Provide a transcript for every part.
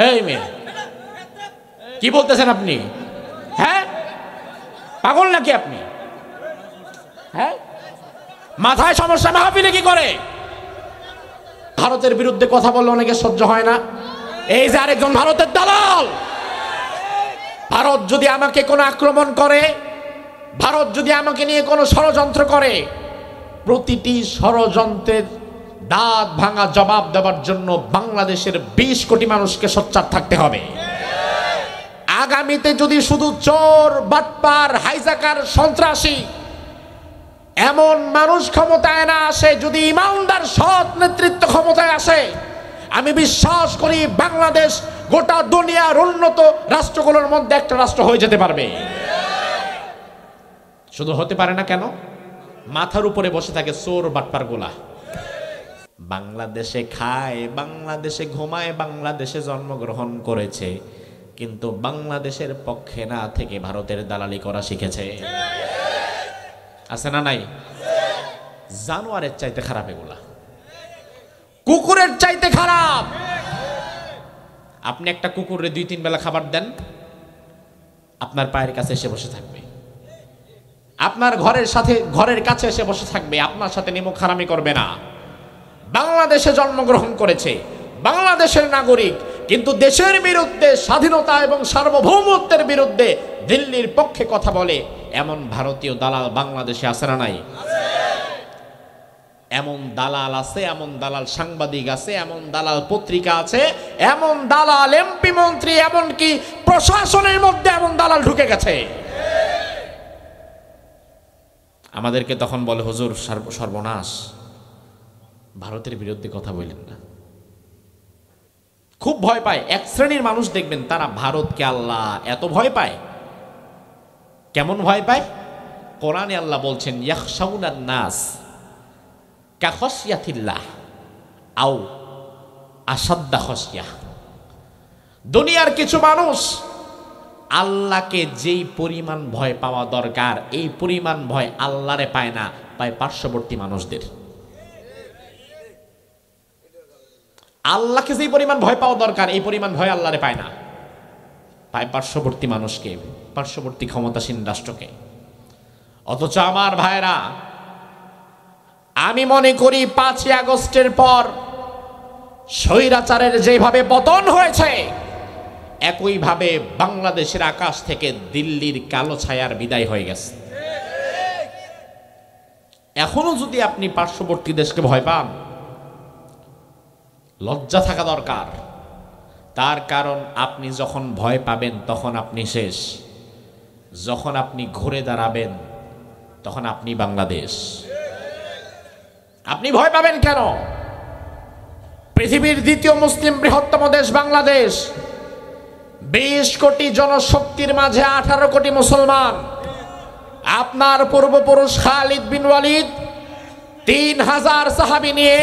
এই মেয়ে কি বলতেছেন আপনি? হ্যাঁ, পাগল নাকি আপনি? হ্যাঁ, মাথায় সমস্যা? মাহফিলে কি করে? ভারতের বিরুদ্ধে কথা বললে অনেকে সহ্য হয় না। এই যে আরেকজন ভারতের দালাল, ভারত যদি আমাকে কোনো আক্রমণ করে, ভারত যদি আমাকে নিয়ে কোনো ষড়যন্ত্র করে, প্রতিটি ষড়যন্ত্রের দাঁত ভাঙা জবাব দেওয়ার জন্য বাংলাদেশের 20 কোটি মানুষকে সোচ্চার থাকতে হবে। আগামীতে যদি শুধু চোর, বাটপার, হাইজাকার, সন্ত্রাসী এমন মানুষ ক্ষমতায় না আসে, যদি ইমানদার সৎ নেতৃত্ব ক্ষমতায় আসে, আমি বিশ্বাস করি বাংলাদেশ গোটা দুনিয়ার উন্নত রাষ্ট্রগুলোর মধ্যে একটা রাষ্ট্র হয়ে যেতে পারবে। শুধু হতে পারে না কেন? মাথার উপরে বসে থাকে চোর বাটপার গোলা। বাংলাদেশে খায়, বাংলাদেশে ঘুমায়, বাংলাদেশে জন্মগ্রহণ করেছে, কিন্তু বাংলাদেশের পক্ষে না থেকে ভারতের দালালি করা শিখেছে। আছে না নাই? জানোয়ারের চাইতে খারাপ এগুলা, কুকুরের চাইতে খারাপ। আপনি একটা কুকুরে 2-3 বেলা খাবার দেন, আপনার পায়ের কাছে এসে বসে থাকবে, আপনার ঘরের কাছে এসে বসে থাকবে, আপনার সাথে নিমুখ হারামি করবে না। বাংলাদেশে জন্মগ্রহণ করেছে, বাংলাদেশের নাগরিক, কিন্তু দেশের বিরুদ্ধে, স্বাধীনতা এবং সার্বভৌমত্বের বিরুদ্ধে দিল্লির পক্ষে কথা বলে এমন ভারতীয় দালাল বাংলাদেশে আছে না নাই? এমন দালাল আছে, এমন দালাল সাংবাদিক আছে, এমন দালাল পত্রিকা আছে, এমন দালাল এমপি মন্ত্রী, এমনকি প্রশাসনের মধ্যে এমন দালাল ঢুকে গেছে। আমাদেরকে তখন বলে, হুজুর সর্বনাশ, ভারতের বিরুদ্ধে কথা বললেন না। খুব ভয় পায়। এক শ্রেণীর মানুষ দেখবেন তারা ভারতকে আল্লাহ এত ভয় পায়। কেমন ভয় পায়? কোরআনে আল্লাহ বলছেন, ইয়াখশাউনান নাস কাখশিয়াতিল্লাহ আও আসাদ্দা খশিয়া। দুনিয়ার কিছু মানুষ আল্লাহকে যেই পরিমাণ ভয় পাওয়া দরকার, এই পরিমাণ ভয় আল্লাহরে পায় না, পায় পার্শ্ববর্তী মানুষদের। আল্লাহকে যেই পরিমাণ ভয় পাওয়া দরকার, এই পরিমাণ ভয় আল্লাহরে পায় না, পায় পার্শ্ববর্তী মানুষকে, পার্শ্ববর্তী ক্ষমতাসীন রাষ্ট্রকে। অথচ আমার ভাইরা, আমি মনে করি 5ই আগস্টের পর স্বৈরাচারের যেভাবে পতন হয়েছে, একইভাবে বাংলাদেশের আকাশ থেকে দিল্লির কালো ছায়ার বিদায় হয়ে গেছে। এখনো যদি আপনি পার্শ্ববর্তী দেশকে ভয় পান, লজ্জা থাকা দরকার। তার কারণ আপনি যখন ভয় পাবেন তখন আপনি শেষ, যখন আপনি ঘুরে দাঁড়াবেন তখন আপনি বাংলাদেশ। আপনি ভয় পাবেন কেন? পৃথিবীর দ্বিতীয় মুসলিম বৃহত্তম দেশ বাংলাদেশ, 20 কোটি জনশক্তির মাঝে 18 কোটি মুসলমান। আপনার পূর্বপুরুষ খালিদ বিন ওয়ালিদ 3000 সাহাবী নিয়ে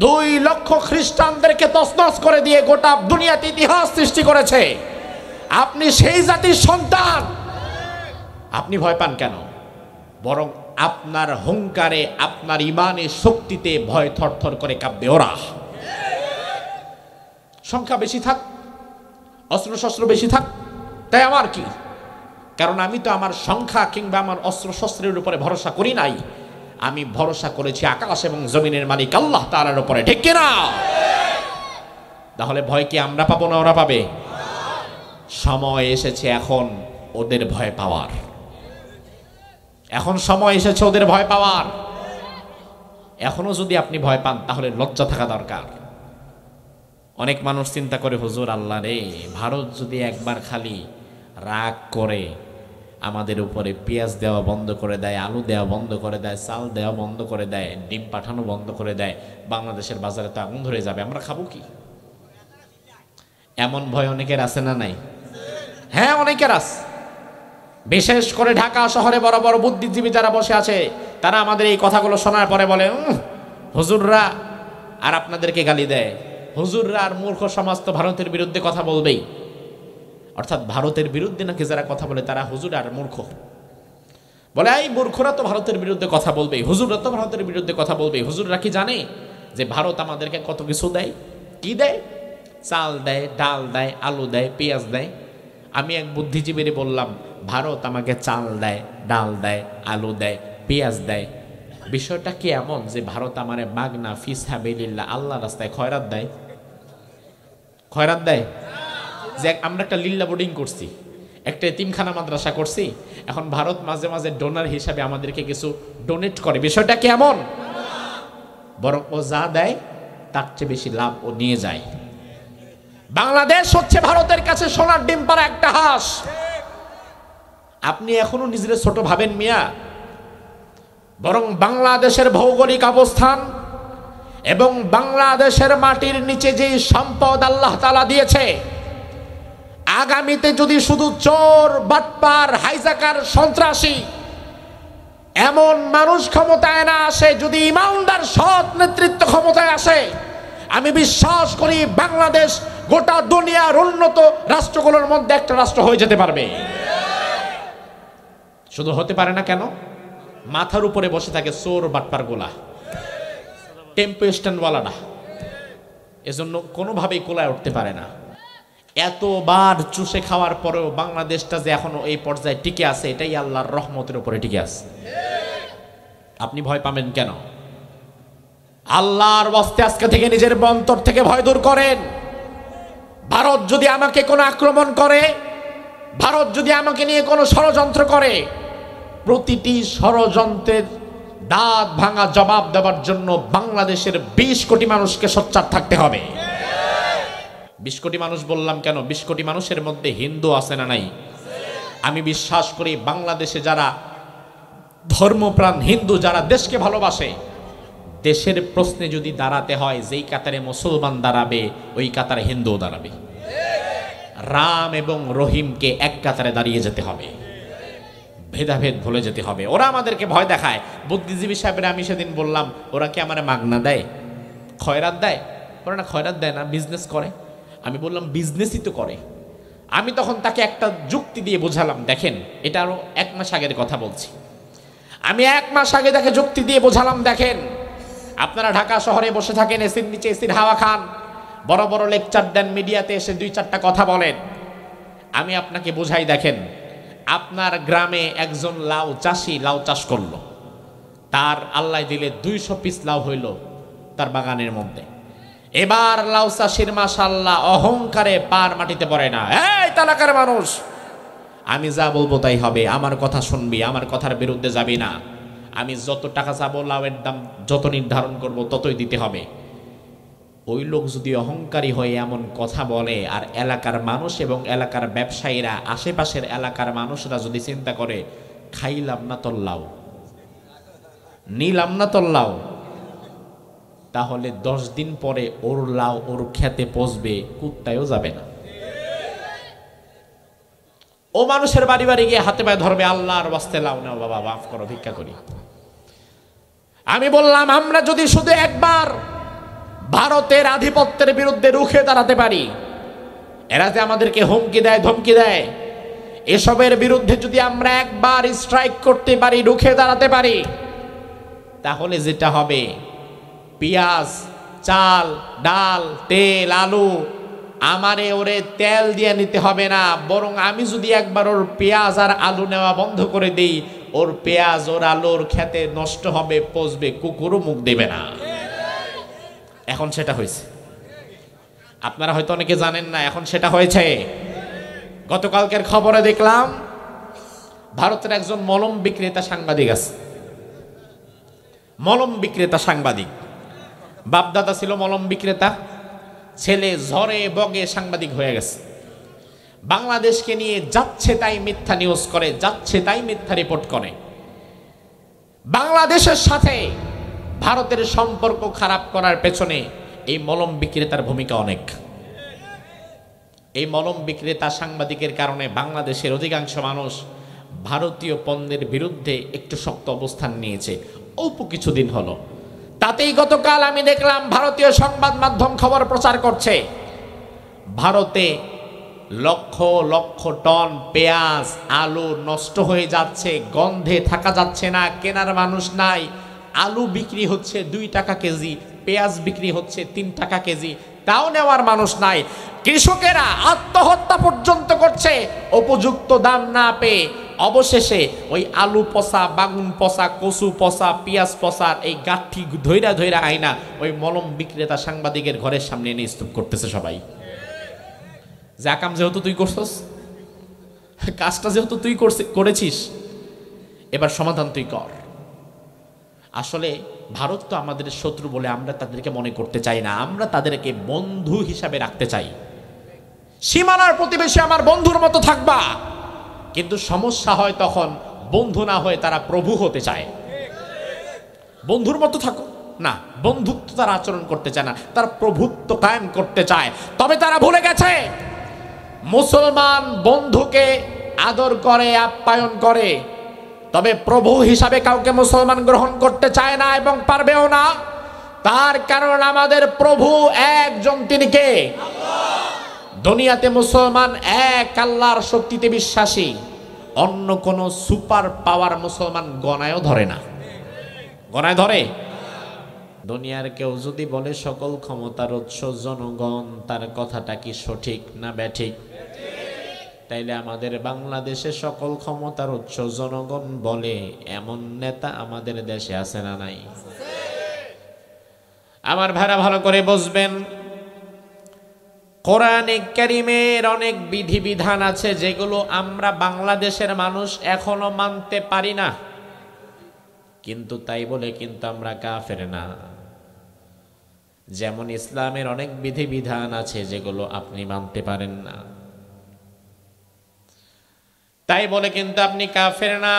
2 লক্ষ খ্রিস্টানদেরকে তছনছ করে দিয়ে গোটা দুনিয়াতে ইতিহাস সৃষ্টি করেছে। আপনি সেই জাতির সন্তান, আপনি ভয় পান কেন? বরং আপনার হুঙ্কারে, আপনার ইমানের শক্তিতে ভয় থরথর করে কাঁপবে ওরা। সংখ্যা বেশি থাক, অস্ত্রশস্ত্র বেশি থাক, তাই আমার কি? কারণ আমি তো আমার সংখ্যা কিংবা আমার অস্ত্রশস্ত্রের উপরে ভরসা করি নাই, আমি ভরসা করেছি আকাশ এবং জমিনের মালিক আল্লাহ তাআলার উপরে। ঠিক কিনা? তাহলে ভয় কি আমরা পাবো না ওরা পাবে? সময় এসেছে এখন ওদের ভয় পাওয়ার, এখন সময় এসেছে ওদের ভয় পাওয়ার। এখনো যদি আপনি ভয় পান তাহলে লজ্জা থাকা দরকার। অনেক মানুষ চিন্তা করে, হুজুর আল্লাহ রে, ভারত যদি একবার খালি রাগ করে আমাদের উপরে পেঁয়াজ দেওয়া বন্ধ করে দেয়, আলু দেওয়া বন্ধ করে দেয়, চাল দেওয়া বন্ধ করে দেয়, ডিম পাঠানো বন্ধ করে দেয়, বাংলাদেশের বাজারে তো আগুন ধরে যাবে, আমরা খাবো কি? এমন ভয় অনেকের আছে না নাই? হ্যাঁ, অনেকের আছে। বিশেষ করে ঢাকা শহরে বড় বড় বুদ্ধিজীবী যারা বসে আছে, তারা আমাদের এই কথাগুলো শোনার পরে বলে, হুজুররা আর আপনাদেরকে গালি দেয়, হুজুররা আর মূর্খ সমাজ তো ভারতের বিরুদ্ধে কথা বলবেই। অর্থাৎ ভারতের বিরুদ্ধে নাকি যারা কথা বলে তারা হুজুর আর মূর্খ। বলে এই মূর্খরা তো ভারতের বিরুদ্ধে কথা বলবে, হুজুররা তো ভারতের বিরুদ্ধে কথা বলবে। হুজুররা কি জানে যে ভারত আমাদেরকে কত কিছু দেয়? কি দেয়? চাল দেয়, ডাল দেয়, আলু দেয়, পেঁয়াজ দেয়। আমি এক বুদ্ধিজীবীরে বললাম, ভারত আমাকে চাল দেয়, ডাল দেয়, আলু দেয়, পেঁয়াজ দেয়, বিষয়টা কি এমন যে ভারত আমারে মাগনা ফিসহাবিলিল্লাহ আল্লাহ রাস্তায় খয়রাত দেয়? খয়রাত দেয়? যে আমরা একটা লিল্লা বোর্ডিং করছি, একটা এতিমখানা মাদ্রাসা করছি, এখন ভারত মাঝে মাঝে ডোনার হিসাবে আমাদেরকে কিছু ডোনেট করে, বিষয়টা কেমন? বরং ও যা দেয় তার চেয়ে বেশি লাভ ও নিয়ে যায়। বাংলাদেশ হচ্ছে ভারতের কাছে সোনার ডিম পাড়া একটা হাঁস। আপনি এখনো নিজের ছোট ভাবেন মিয়া? বরং বাংলাদেশের ভৌগোলিক অবস্থান এবং বাংলাদেশের মাটির নিচে যে সম্পদ আল্লাহ তাআলা দিয়েছে, আগামীতে যদি শুধু চোর, বাটপার, হাইজাকার, সন্ত্রাসী এমন মানুষ ক্ষমতায় না আসে, যদি ইমানদার সৎ নেতৃত্ব ক্ষমতায় আসে, আমি বিশ্বাস করি বাংলাদেশ গোটা দুনিয়ার উন্নত রাষ্ট্রগুলোর মধ্যে একটা রাষ্ট্র হয়ে যেতে পারবে। শুধু হতে পারে না কেন? মাথার উপরে বসে থাকে চোর বাটপার গোলা, টেম্পো স্ট্যান্ডওয়ালারা, এজন্য কোনোভাবেই কোলায় উঠতে পারে না। এতবার চুষে খাওয়ার পরেও বাংলাদেশটা যে এখনো এই পর্যায়ে টিকে আছে, এটাই আল্লাহর রহমতের উপরে টিকে আছে। আপনি ভয় পাবেন কেন? আল্লাহর ওয়াস্তে আজকে থেকে নিজের অন্তর থেকে ভয় দূর করেন। ভারত যদি আমাকে কোনো আক্রমণ করে, ভারত যদি আমাকে নিয়ে কোনো ষড়যন্ত্র করে, প্রতিটি ষড়যন্ত্রের দাঁত ভাঙা জবাব দেওয়ার জন্য বাংলাদেশের 20 কোটি মানুষকে সোচ্চার থাকতে হবে। 20 কোটি মানুষ বললাম কেন? 20 কোটি মানুষের মধ্যে হিন্দু আছে না নাই? আমি বিশ্বাস করি বাংলাদেশে যারা ধর্মপ্রাণ হিন্দু, যারা দেশকে ভালোবাসে, দেশের প্রশ্নে যদি দাঁড়াতে হয়, যেই কাতারে মুসলমান দাঁড়াবে ওই কাতারে হিন্দুও দাঁড়াবে। রাম এবং রহিমকে এক কাতারে দাঁড়িয়ে যেতে হবে, ভেদাভেদ ভুলে যেতে হবে। ওরা আমাদেরকে ভয় দেখায়। বুদ্ধিজীবী সাহেবের আমি সেদিন বললাম, ওরা কি আমার মাগনা দেয়, খয়রাত দেয়? ওরা না খয়রাত দেয় না, বিজনেস করে। আমি বললাম বিজনেসই তো করে। আমি তখন তাকে একটা যুক্তি দিয়ে বোঝালাম, দেখেন এটা আরো 1 মাস আগের কথা বলছি। আমি 1 মাস আগে তাকে যুক্তি দিয়ে বোঝালাম, দেখেন আপনারা ঢাকা শহরে বসে থাকেন, এসির নিচে এসির হাওয়া খান, বড় বড় লেকচার দেন, মিডিয়াতে এসে 2-4টা কথা বলেন। আমি আপনাকে বোঝাই, দেখেন আপনার গ্রামে একজন লাউ চাষি লাউ চাষ করলো, তার আল্লাহ দিলে 200 পিস লাউ হইল তার বাগানের মধ্যে। এবার লাউ চাষির মাশাআল্লাহ অহংকারে পার মাটিতে পড়ে না। এই তালাকার মানুষ, আমি যা বলবো তাই হবে, আমার কথা শুনবি, আমার কথার বিরুদ্ধে যাবি না। আমি যত টাকা চাবো, লাউয়ের দাম যত নির্ধারণ করব ততই দিতে হবে। ওই লোক যদি অহংকারী হয়ে এমন কথা বলে, আর এলাকার মানুষ এবং এলাকার ব্যবসায়ীরা, আশেপাশের এলাকার মানুষরা যদি চিন্তা করে খাইলাম না তোর লাউ, নিলাম না তোর লাউ, তাহলে 10 দিন পরে ওর লাউ ওর খেতে পচবে, কুত্তায়ও যাবে না। ও মানুষের বাড়ি বাড়ি গিয়ে হাতে পায়ে ধরবে, আল্লাহর ওয়াস্তে লাউ নাও বাবা, মাফ করো, ভিক্ষা করি। আমি বললাম, আমরা যদি শুধু একবার ভারতের আধিপত্যের বিরুদ্ধে রুখে দাঁড়াতে পারি, এরা যে আমাদেরকে হুমকি দেয়, ধমকি দেয়, এসবের বিরুদ্ধে যদি আমরা একবার স্ট্রাইক করতে পারি, রুখে দাঁড়াতে পারি, তাহলে যেটা হবে, পেঁয়াজ, চাল, ডাল, তেল, আলু আমারে ওরে তেল দিয়ে নিতে হবে না, বরং আমি যদি একবার ওর পেঁয়াজ আর আলু নেওয়া বন্ধ করে দিই, ওর পেঁয়াজ ওর আলুর খেতে নষ্ট হবে, পচবে, কুকুরও মুখ দেবে না। এখন সেটা হয়েছে, আপনারা হয়তো অনেকে জানেন না, এখন সেটা হয়েছে। গতকালকের খবরে দেখলাম ভারতের একজন মলম বিক্রেতা সাংবাদিক আছে, মলম বিক্রেতা সাংবাদিক, বাপদাদা ছিল মলম বিক্রেতা, ছেলে ঝড়ে বগে সাংবাদিক হয়ে গেছে। বাংলাদেশকে নিয়ে যাচ্ছে তাই মিথ্যা নিউজ করে, যাচ্ছে তাই মিথ্যা রিপোর্ট করে। বাংলাদেশের সাথে ভারতের সম্পর্ক খারাপ করার পেছনে এই মলম বিক্রেতার ভূমিকা অনেক। এই মলম বিক্রেতা সাংবাদিকের কারণে বাংলাদেশের অধিকাংশ মানুষ ভারতীয় পণ্যের বিরুদ্ধে একটু শক্ত অবস্থান নিয়েছে। অল্প কিছুদিন হলো, তাতেই গতকাল আমি দেখলাম ভারতীয় সংবাদ মাধ্যম খবর প্রচার করছে, ভারতে লক্ষ লক্ষ টন পেঁয়াজ, আলু নষ্ট হয়ে যাচ্ছে, গন্ধে থাকা যাচ্ছে না, কেনার মানুষ নাই। আলু বিক্রি হচ্ছে 2 টাকা কেজি, পেঁয়াজ বিক্রি হচ্ছে 3 টাকা কেজি, তাও নেওয়ার মানুষ নাই। কৃষকেরা আত্মহত্যা পর্যন্ত করছে উপযুক্ত দাম না পেয়ে। অবশেষে ওই আলু পচা, বাগুন পচা, কচু পচা, পেঁয়াজ পচার এই গাঠি ধৈরা ধৈরা আইনা ওই মলম বিক্রেতা সাংবাদিকের ঘরের সামনে এনে স্তূপ করতেছে সবাই। যা কাম যেহেতু তুই করছস, কাজটা যেহেতু তুই করেছিস, এবার সমাধান তুই কর। আসলে ভারত তো আমাদের শত্রু বলে আমরা তাদেরকে মনে করতে চাই না, আমরা তাদেরকে বন্ধু হিসাবে রাখতে চাই। সীমানার প্রতিবেশী আমার বন্ধুর মতো থাকবা, কিন্তু সমস্যা হয় তখন বন্ধু না হয়ে তারা প্রভু হতে চায়। বন্ধুর মতো থাকো না, বন্ধুত্ব তারা আচরণ করতে চায় না, তারা প্রভুত্ব কায়েম করতে চায়। তবে তারা ভুলে গেছে মুসলমান বন্ধুকে আদর করে, আপ্যায়ন করে, তবে প্রভু হিসাবে কাউকে মুসলমান গ্রহণ করতে চায় না এবং পারবেও না। তার কারণ আমাদের প্রভু একজন, তিনি কে? দুনিয়াতে মুসলমান এক আল্লাহর শক্তিতে বিশ্বাসী, অন্য কোন সুপার পাওয়ার মুসলমান গণায়ও ধরে না। গণায় ধরে? দুনিয়ার কেউ যদি বলে সকল ক্ষমতার উৎস জনগণ, তার কথাটা কি সঠিক না ব্যাঠিক? তাইলে আমাদের বাংলাদেশে সকল ক্ষমতার উৎস জনগণ বলে এমন নেতা আমাদের দেশে আছে না নাই? আমার ভাইরা ভালো করে বুঝবেন, কোরআনে কারীমের অনেক বিধিবিধান আছে যেগুলো আমরা বাংলাদেশের মানুষ এখনো মানতে পারি না, কিন্তু তাই বলে কিন্তু আমরা কাফের না। যেমন ইসলামের অনেক বিধিবিধান আছে যেগুলো আপনি মানতে পারেন না, তাই বলে কিন্তু আপনি কাফের না।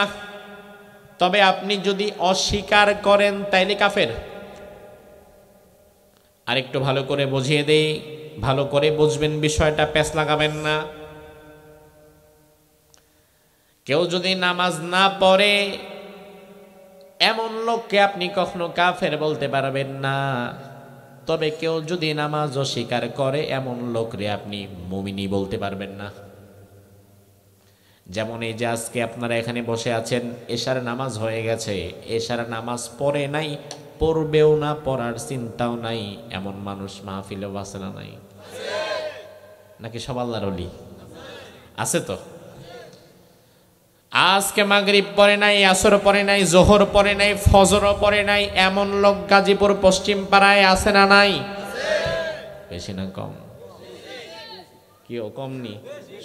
তবে আপনি যদি অস্বীকার করেন তাইলে কাফের। আরেকটু ভালো করে বুঝিয়ে দেই, ভালো করে বুঝবেন বিষয়টা, পেঁচ লাগাবেন না। কেউ যদি নামাজ না পড়ে এমন লোককে আপনি কখনো কাফের বলতে পারবেন না। তবে কেউ যদি নামাজ অস্বীকার করে এমন লোকরে আপনি মুমিনী বলতে পারবেন না। যেমন এই যে আজকে আপনারা এখানে বসে আছেন, এশার নামাজ হয়ে গেছে, এশার নামাজ পড়ে নাই, পড়বেও না, পড়ার চিন্তাও নাই, এমন মানুষ মাহফিলেও আছে না নাই? নাকি সব আল্লাহর ওলি? আছে তো। আজকে মাগরিব পড়ে নাই, আসর পড়ে নাই, জোহর পড়ে নাই, ফজরও পড়ে নাই, এমন লোক গাজীপুর পশ্চিম পাড়ায় আছে না নাই? বেশি না কম? কেউ কম নি?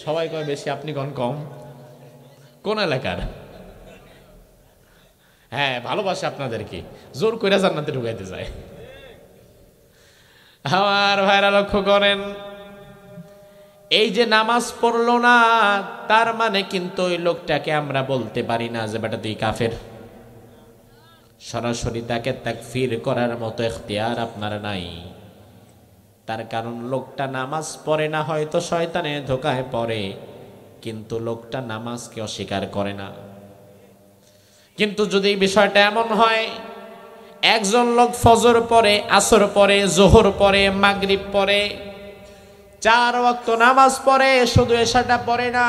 সবাই কয় বেশি, আপনি কোন কম? কোন এলাকার? হ্যাঁ, ভালোবাসে আপনাদেরকে, জোর করে জান্নাতে ঢুকাইতে যায়। আমার ভাইরা লক্ষ্য করেন, এই যে নামাজ পড়লো না, তার মানে কিন্তু ওই লোকটাকে আমরা বলতে পারি না যে বেটা তুই কাফের। সরাসরি তাকে তাকফির করার মতো ইখতিয়ার আপনার নাই। তার কারণ লোকটা নামাজ পড়ে না, হয়তো শয়তানের ধোকায় পড়ে, কিন্তু লোকটা নামাজকে অস্বীকার করে না। কিন্তু যদি বিষয়টা এমন হয়, একজন লোক ফজর পড়ে, আসর পড়ে, জোহর পড়ে, মাগরিব পড়ে, 4 ওয়াক্ত নামাজ পড়ে, শুধু এশাটা পড়ে না,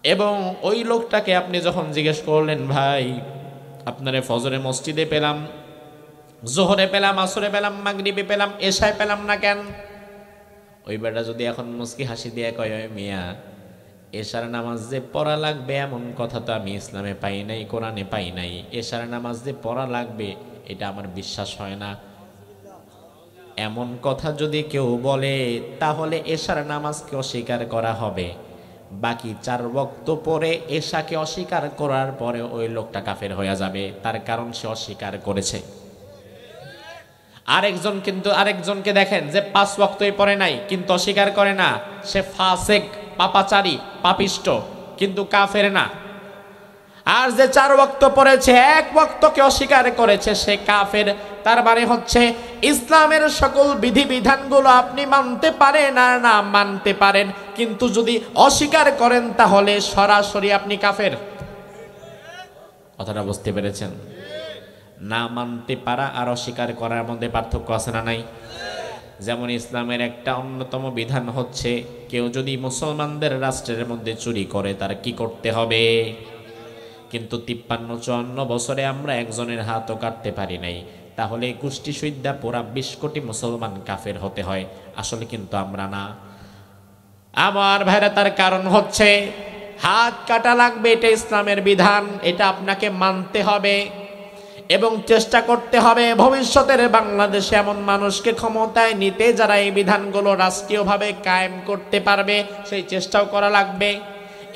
এবং ওই লোকটাকে আপনি যখন জিজ্ঞেস করলেন, ভাই আপনারে ফজরে মসজিদে পেলাম, জোহরে পেলাম, আসরে পেলাম, মাগরিবে পেলাম, এশায় পেলাম না কেন? ওই বেটা যদি এখন মুস্কি হাসি দিয়ে কয়, মিয়া এশার নামাজ যে পড়া লাগবে এমন কথা তো আমি ইসলামে পাই নাই, কোরআনে পাই নাই, এশার নামাজ যে পড়া লাগবে এটা আমার বিশ্বাস হয় না, এমন কথা যদি কেউ বলে, তাহলে এশার নামাজকে অস্বীকার করা হবে। বাকি 4 ওয়াক্ত পরে এশাকে অস্বীকার করার পরে ওই লোকটা কাফের হয়ে যাবে, তার কারণ সে অস্বীকার করেছে। আরেকজনকে দেখেন যে 5 ওয়াক্তই পড়ে নাই কিন্তু অস্বীকার করে না, সে ফাসেক, পাপাচারী, পাপিষ্ট, কিন্তু কাফের না। আর যে 4 ওয়াক্ত পড়েছে, 1 ওয়াক্তকে অস্বীকার করেছে, সে কাফের। তার মানে হচ্ছে ইসলামের সকল বিধিবিধানগুলো আপনি মানতে পারেন আর না মানতে পারেন, কিন্তু যদি অস্বীকার করেন তাহলে সরাসরি আপনি কাফের। কথাটা বুঝতে পেরেছেন? না মানতে পারা আর অস্বীকার করার মধ্যে পার্থক্য আছে না নাই? যেমন ইসলামের একটা অন্যতম বিধান হচ্ছে, কেউ যদি মুসলমানদের রাষ্ট্রের মধ্যে চুরি করে তার কি করতে হবে? কিন্তু 53-54 বছরে আমরা একজনের হাতও কাটতে পারি নাই, তাহলে গোষ্ঠী সুইদ্যা পুরা 20 কোটি মুসলমান কাফের হতে হয়, আসলে কিন্তু আমরা না। আমার ভাইরা, তার কারণ হচ্ছে হাত কাটা লাগবে, এটা ইসলামের বিধান, এটা আপনাকে মানতে হবে এবং চেষ্টা করতে হবে ভবিষ্যতের বাংলাদেশে এমন মানুষকে ক্ষমতায় নিতে যারা এই বিধানগুলো রাষ্ট্রীয়ভাবে কায়েম করতে পারবে, সেই চেষ্টাও করা লাগবে।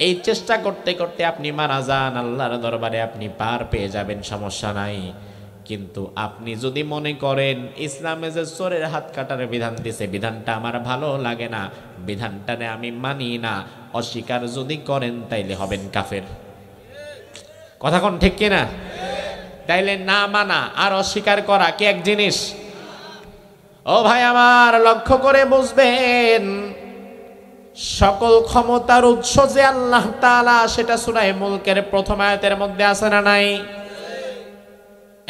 এই চেষ্টা করতে করতে আপনি মারা যান, আল্লাহর দরবারে আপনি পার পেয়ে যাবেন, সমস্যা নাই। কিন্তু আপনি যদি মনে করেন ইসলামে যে চোরের হাত কাটার বিধান দিছে, বিধানটা আমার ভালো লাগে না, বিধানটারে আমি মানি না, অস্বীকার যদি করেন তাইলে হবেন কাফের। কথা কোন ঠিক কিনা? তাইলে না মানা আর অস্বীকার করা কি এক জিনিস? ও ভাই আমার, লক্ষ্য করে বুঝবেন, সকল ক্ষমতার উৎস যে আল্লাহ তাআলা, সেটা সূরা মুলকের প্রথম আয়াতের মধ্যে আছে না নাই?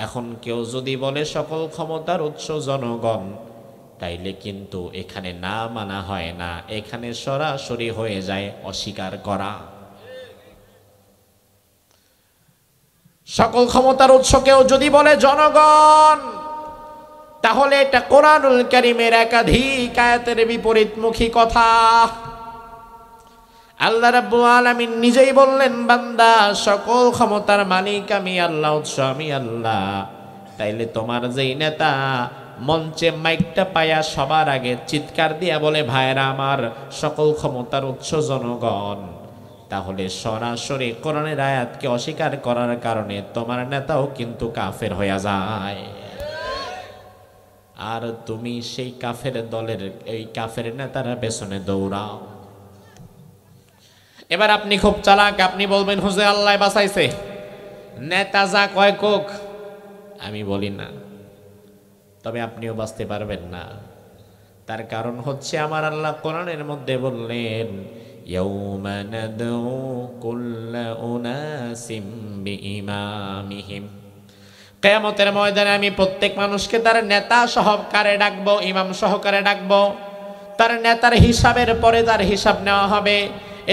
এখন কেউ যদি বলে সকল ক্ষমতার উৎস জনগণ, তাইলে কিন্তু এখানে না মানা হয় না, এখানে সরাসরি হয়ে যায় অস্বীকার করা। সকল ক্ষমতার উৎস কেউ যদি বলে জনগণ, তাহলে এটা কোরআনুল কারীমের একাধিক আয়াতের বিপরীতমুখী কথা। আল্লাহ রাব্বুল আলামিন নিজেই বললেন, বান্দা সকল ক্ষমতার মালিক আমি আল্লাহ, উৎস আমি আল্লাহ। তাইলে তোমার যেই নেতা মঞ্চে মাইকটা পায়া সবার আগে চিৎকার দিয়া বলে ভাইরা আমার সকল ক্ষমতার উৎস জনগণ, তাহলে সরাসরি কোরআনের আয়াতকে অস্বীকার করার কারণে তোমার নেতাও কিন্তু কাফের হয়ে যায়। আর তুমি সেই কাফের দলের, এই কাফের নেতার পেছনে দৌড়াও। এবার আপনি খুব চালাক, আপনি বলবেন হুজুর আল্লাহ বাঁচাইছে, নেতা যা কয় কোক, আমি বলি না, তবে আপনিও বাঁচতে পারবেন না। তার কারণ হচ্ছে আমার আল্লাহ কোরআনের মধ্যে বললেন, ইয়াউমা নাদউ কুল্লা উনাসিম বিইমামিহিম, কিয়ামতের ময়দানে আমি প্রত্যেক মানুষকে তার নেতা সহকারে ডাকবো, ইমাম সহকারে ডাকবো। তার নেতার হিসাবের পরে তার হিসাব নেওয়া হবে।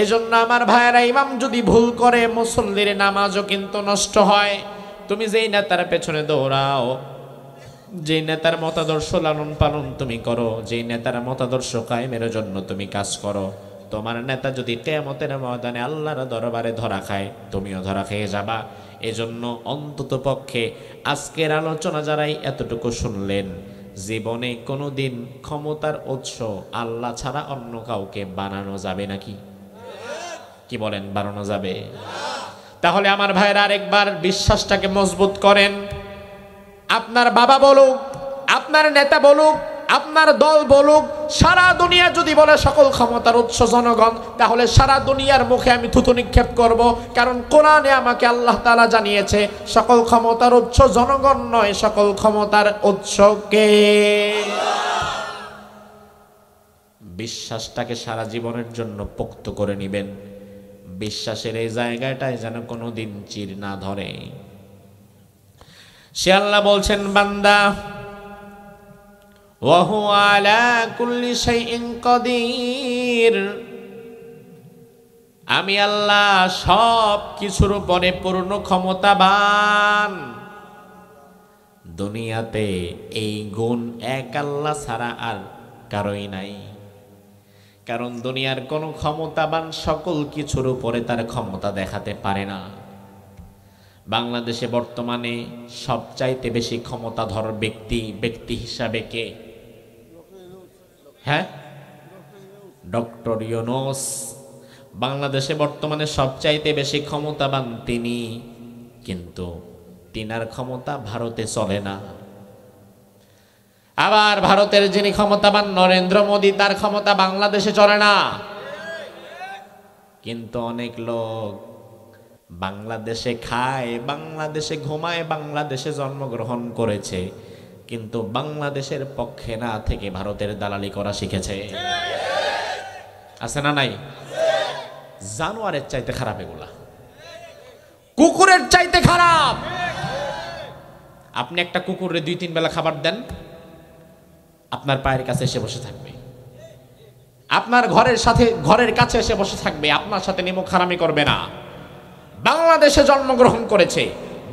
এজন্য আমার ভাইয়েরা, ইমাম যদি ভুল করে মুসল্লির নামাজও কিন্তু নষ্ট হয়। তুমি যেই নেতার পেছনে দৌড়াও, যেই নেতার মতাদর্শ লালন পালন তুমি করো, যেই নেতার মতাদর্শ কায়েমের জন্য তুমি কাজ করো, তোমার নেতা যদি কিয়ামতের ময়দানে আল্লাহর দরবারে ধরা খায়, তুমিও ধরা খেয়ে যাবা। এজন্য অন্তত পক্ষে আজকের আলোচনা যারাই এতটুকু শুনলেন, জীবনে কোনোদিন ক্ষমতার উৎস আল্লাহ ছাড়া অন্য কাউকে বানানো যাবে নাকি? কি বলেন, বানানো যাবে? তাহলে আমার ভাইরা, আরেকবার বিশ্বাসটাকে মজবুত করেন। আপনার বাবা বলুক, আপনার নেতা বলুক, আপনার দল বলুক, সারা দুনিয়া যদি বলে সকল ক্ষমতার উৎস জনগণ, তাহলে সারা দুনিয়ার মুখে আমি থুতু নিক্ষেপ করব। কারণ কোরআনে আমাকে আল্লাহ তাআলা জানিয়েছে সকল ক্ষমতার উৎস জনগণ নয়, সকল ক্ষমতার উৎস কে? বিশ্বাসটাকে সারা জীবনের জন্য পোক্ত করে নেবেন। বিশ্বাসের এই জায়গাটায় যেন কোনোদিন চির না ধরে। সে আল্লাহ বলছেন, বান্দা ওয়া হুয়া আলা কুল্লি শাইইন কাদির, আমি আল্লাহ সব কিছুর উপরে পূর্ণ ক্ষমতাবান। দুনিয়াতে এই গুণ এক আল্লাহ ছাড়া আর কারোই নাই। কারণ দুনিয়ার কোনো ক্ষমতাবান সকল কিছুর উপরে তার ক্ষমতা দেখাতে পারে না। বাংলাদেশে বর্তমানে সবচাইতে বেশি ক্ষমতাধর ব্যক্তি হিসাবে কে? হ্যাঁ, ডক্টর ইউনূস। বাংলাদেশে বর্তমানে সবচাইতে বেশি ক্ষমতাবান তিনি, কিন্তু তিনার ক্ষমতা ভারতে চলে না। আবার ভারতের যিনি ক্ষমতাবান নরেন্দ্র মোদী, তার ক্ষমতা বাংলাদেশে চলে না। কিন্তু অনেক লোক বাংলাদেশে খায়, বাংলাদেশে ঘুমায়, বাংলাদেশে জন্মগ্রহণ করেছে, কিন্তু বাংলাদেশের পক্ষে না থেকে ভারতের দালালি করা শিখেছে। আছে না নাই? জানোয়ারের চাইতে খারাপ এগুলা, কুকুরের চাইতে খারাপ। আপনি একটা কুকুরে 2-3 বেলা খাবার দেন, আপনার পায়ের কাছে এসে বসে থাকবে, আপনার ঘরের কাছে এসে বসে থাকবে, আপনার সাথে নিমুখ হারামি করবে না। বাংলাদেশে জন্মগ্রহণ করেছে,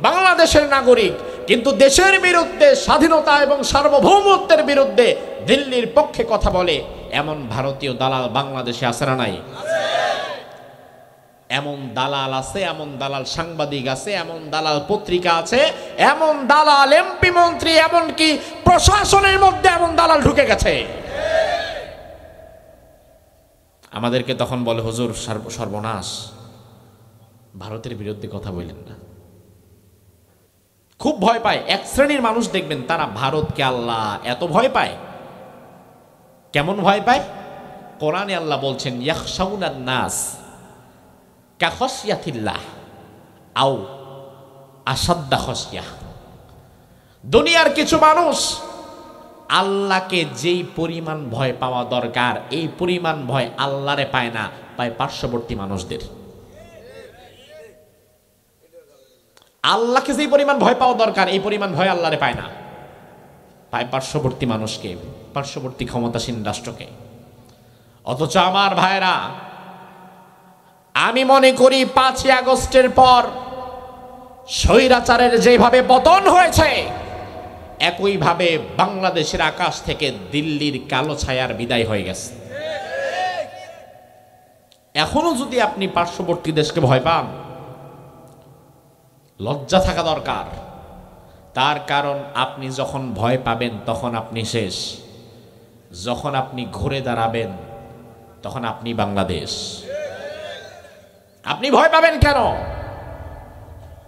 বাংলাদেশের নাগরিক, কিন্তু দেশের বিরুদ্ধে, স্বাধীনতা এবং সার্বভৌমত্বের বিরুদ্ধে দিল্লির পক্ষে কথা বলে এমন ভারতীয় দালাল বাংলাদেশে আছে না নাই? এমন দালাল আছে, এমন দালাল সাংবাদিক আছে, এমন দালাল পত্রিকা আছে, এমন দালাল এমপি মন্ত্রী, এমনকি প্রশাসনের মধ্যে এমন দালাল ঢুকে গেছে। আমাদেরকে তখন বলে, হুজুর সর্বনাশ, ভারতের বিরুদ্ধে কথা বললেন না। খুব ভয় পায়। এক শ্রেণীর মানুষ দেখবেন তারা ভারতকে আল্লাহ এত ভয় পায়। কেমন ভয় পায়? কোরআনে আল্লাহ বলছেন, ইয়াখশাউনান নাস কাখশিয়াতিল্লাহ আও আসাদ্দা খশিয়াহ। দুনিয়ার কিছু মানুষ আল্লাহকে যেই পরিমাণ ভয় পাওয়া দরকার এই পরিমাণ ভয় আল্লাহরে পায় না, পায় পার্শ্ববর্তী মানুষদের। আল্লাহকে যেই পরিমাণ ভয় পাওয়া দরকার এই পরিমাণ ভয় আল্লাহরে পায় না, পায় পার্শ্ববর্তী মানুষকে, পার্শ্ববর্তী ক্ষমতাসীন রাষ্ট্রকে। অথচ আমার ভাইরা, আমি মনে করি 5ই আগস্টের পর স্বৈরাচারের যেভাবে পতন হয়েছে, একইভাবে বাংলাদেশের আকাশ থেকে দিল্লির কালো ছায়ার বিদায় হয়ে গেছে। এখনো যদি আপনি পার্শ্ববর্তী দেশকে ভয় পান, লজ্জা থাকা দরকার। তার কারণ আপনি যখন ভয় পাবেন তখন আপনি শেষ। যখন আপনি ঘুরে দাঁড়াবেন তখন আপনি বাংলাদেশ। আপনি ভয় পাবেন কেন?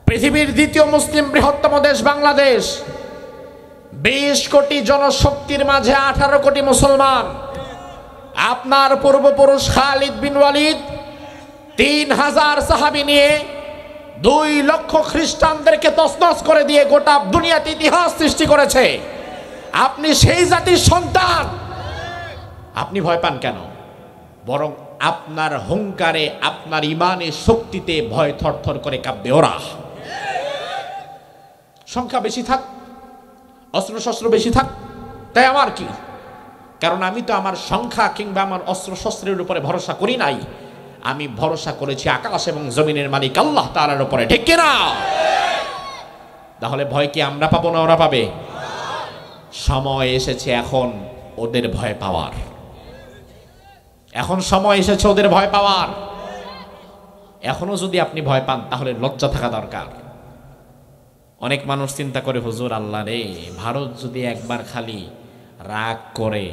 পৃথিবীর দ্বিতীয় মুসলিম বৃহত্তম দেশ বাংলাদেশ, 20 কোটি জনশক্তির মাঝে 18 কোটি মুসলমান। আপনার পূর্বপুরুষ খালিদ বিন ওয়ালিদ 3000 সাহাবী নিয়ে 2 লক্ষ খ্রিস্টানদেরকে তছনছ করে দিয়ে গোটা দুনিয়াতে ইতিহাস সৃষ্টি করেছে। আপনি সেই জাতির সন্তান, আপনি ভয় পান কেন? বরং আপনার হুঙ্কারে, আপনার ইমানের শক্তিতে ভয় থরথর করে কাঁপবে ওরা। সংখ্যা বেশি থাক, অস্ত্রশস্ত্র বেশি থাক, তাই আমার কি? কারণ আমি তো আমার সংখ্যা কিংবা আমার অস্ত্রশস্ত্রের উপরে ভরসা করি নাই। আমি ভরসা করেছি আকাশ এবং জমিনের মালিক আল্লাহ তাআলার উপরে, ঠিক কিনা? তাহলে ভয় কি আমরা পাবো না ওরা পাবে? সময় এসেছে এখন ওদের ভয় পাওয়ার। এখন সময় এসেছে ওদের ভয় পাওয়ার। এখনো যদি আপনি ভয় পান তাহলে লজ্জা থাকা দরকার। অনেক মানুষ চিন্তা করে, হুজুর আল্লাহ রে, ভারত যদি একবার খালি রাগ করে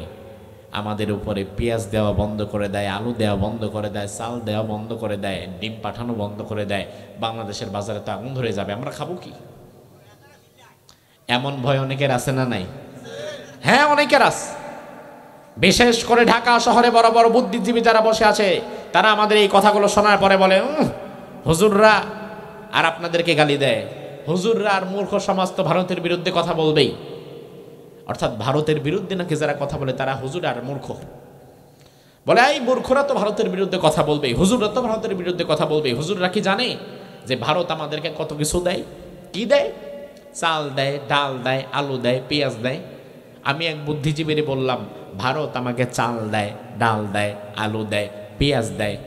আমাদের উপরে পেঁয়াজ দেওয়া বন্ধ করে দেয়, আলু দেওয়া বন্ধ করে দেয়, চাল দেওয়া বন্ধ করে দেয়, ডিম পাঠানো বন্ধ করে দেয়, বাংলাদেশের বাজারে তো আগুন ধরে যাবে, আমরা খাবো কি? এমন ভয় অনেকের আছে না নাই? হ্যাঁ, অনেকের আছে। বিশেষ করে ঢাকা শহরে বড় বড় বুদ্ধিজীবী যারা বসে আছে, তারা আমাদের এই কথাগুলো শোনার পরে বলে, হুজুররা আর আপনাদেরকে গালি দেয়। হুজুররা আর মূর্খ সমাজ তো ভারতের বিরুদ্ধে কথা বলবেই। অর্থাৎ ভারতের বিরুদ্ধে নাকি যারা কথা বলে তারা হুজুর আর মূর্খ। বলে এই মূর্খরা তো ভারতের বিরুদ্ধে কথা বলবেই, হুজুররা তো ভারতের বিরুদ্ধে কথা বলবেই। হুজুররা কি জানে যে ভারত আমাদেরকে কত কিছু দেয়? কি দেয়? চাল দেয়, ডাল দেয়, আলু দেয়, পেঁয়াজ দেয়। আমি এক বুদ্ধিজীবীরে বললাম, ভারত আমাকে চাল দেয়, ডাল দেয়, আলু দেয়, পেঁয়াজ দেয়।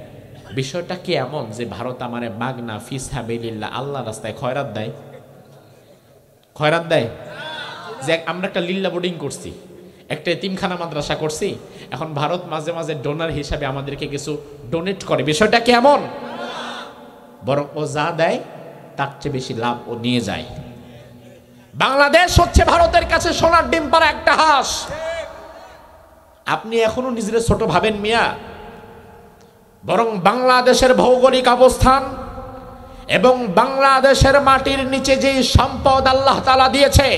বিষয়টা কি এমন যে ভারত আমারে মাগনা ফিসহাবিলিল্লাহ আল্লাহ রাস্তায় খয়রাত দেয়? খয়রাত দেয়? যে আমরা একটা লিল্লা বোর্ডিং করছি, একটা এতিমখানা মাদ্রাসা করছি, এখন ভারত মাঝে মাঝে ডোনার হিসাবে আমাদেরকে কিছু ডোনেট করে। বিষয়টা কি এমন? বরং ও যা দেয় তার চেয়ে বেশি লাভ ও নিয়ে যায়। বাংলাদেশ হচ্ছে ভারতের কাছে সোনার ডিম পাড়া একটা হাঁস। আপনি এখনো নিজের ছোট ভাবেন মিয়া? বরং বাংলাদেশের ভৌগোলিক অবস্থান এবং বাংলাদেশের মাটির নিচে যে সম্পদ আল্লাহ তাআলা দিয়েছে,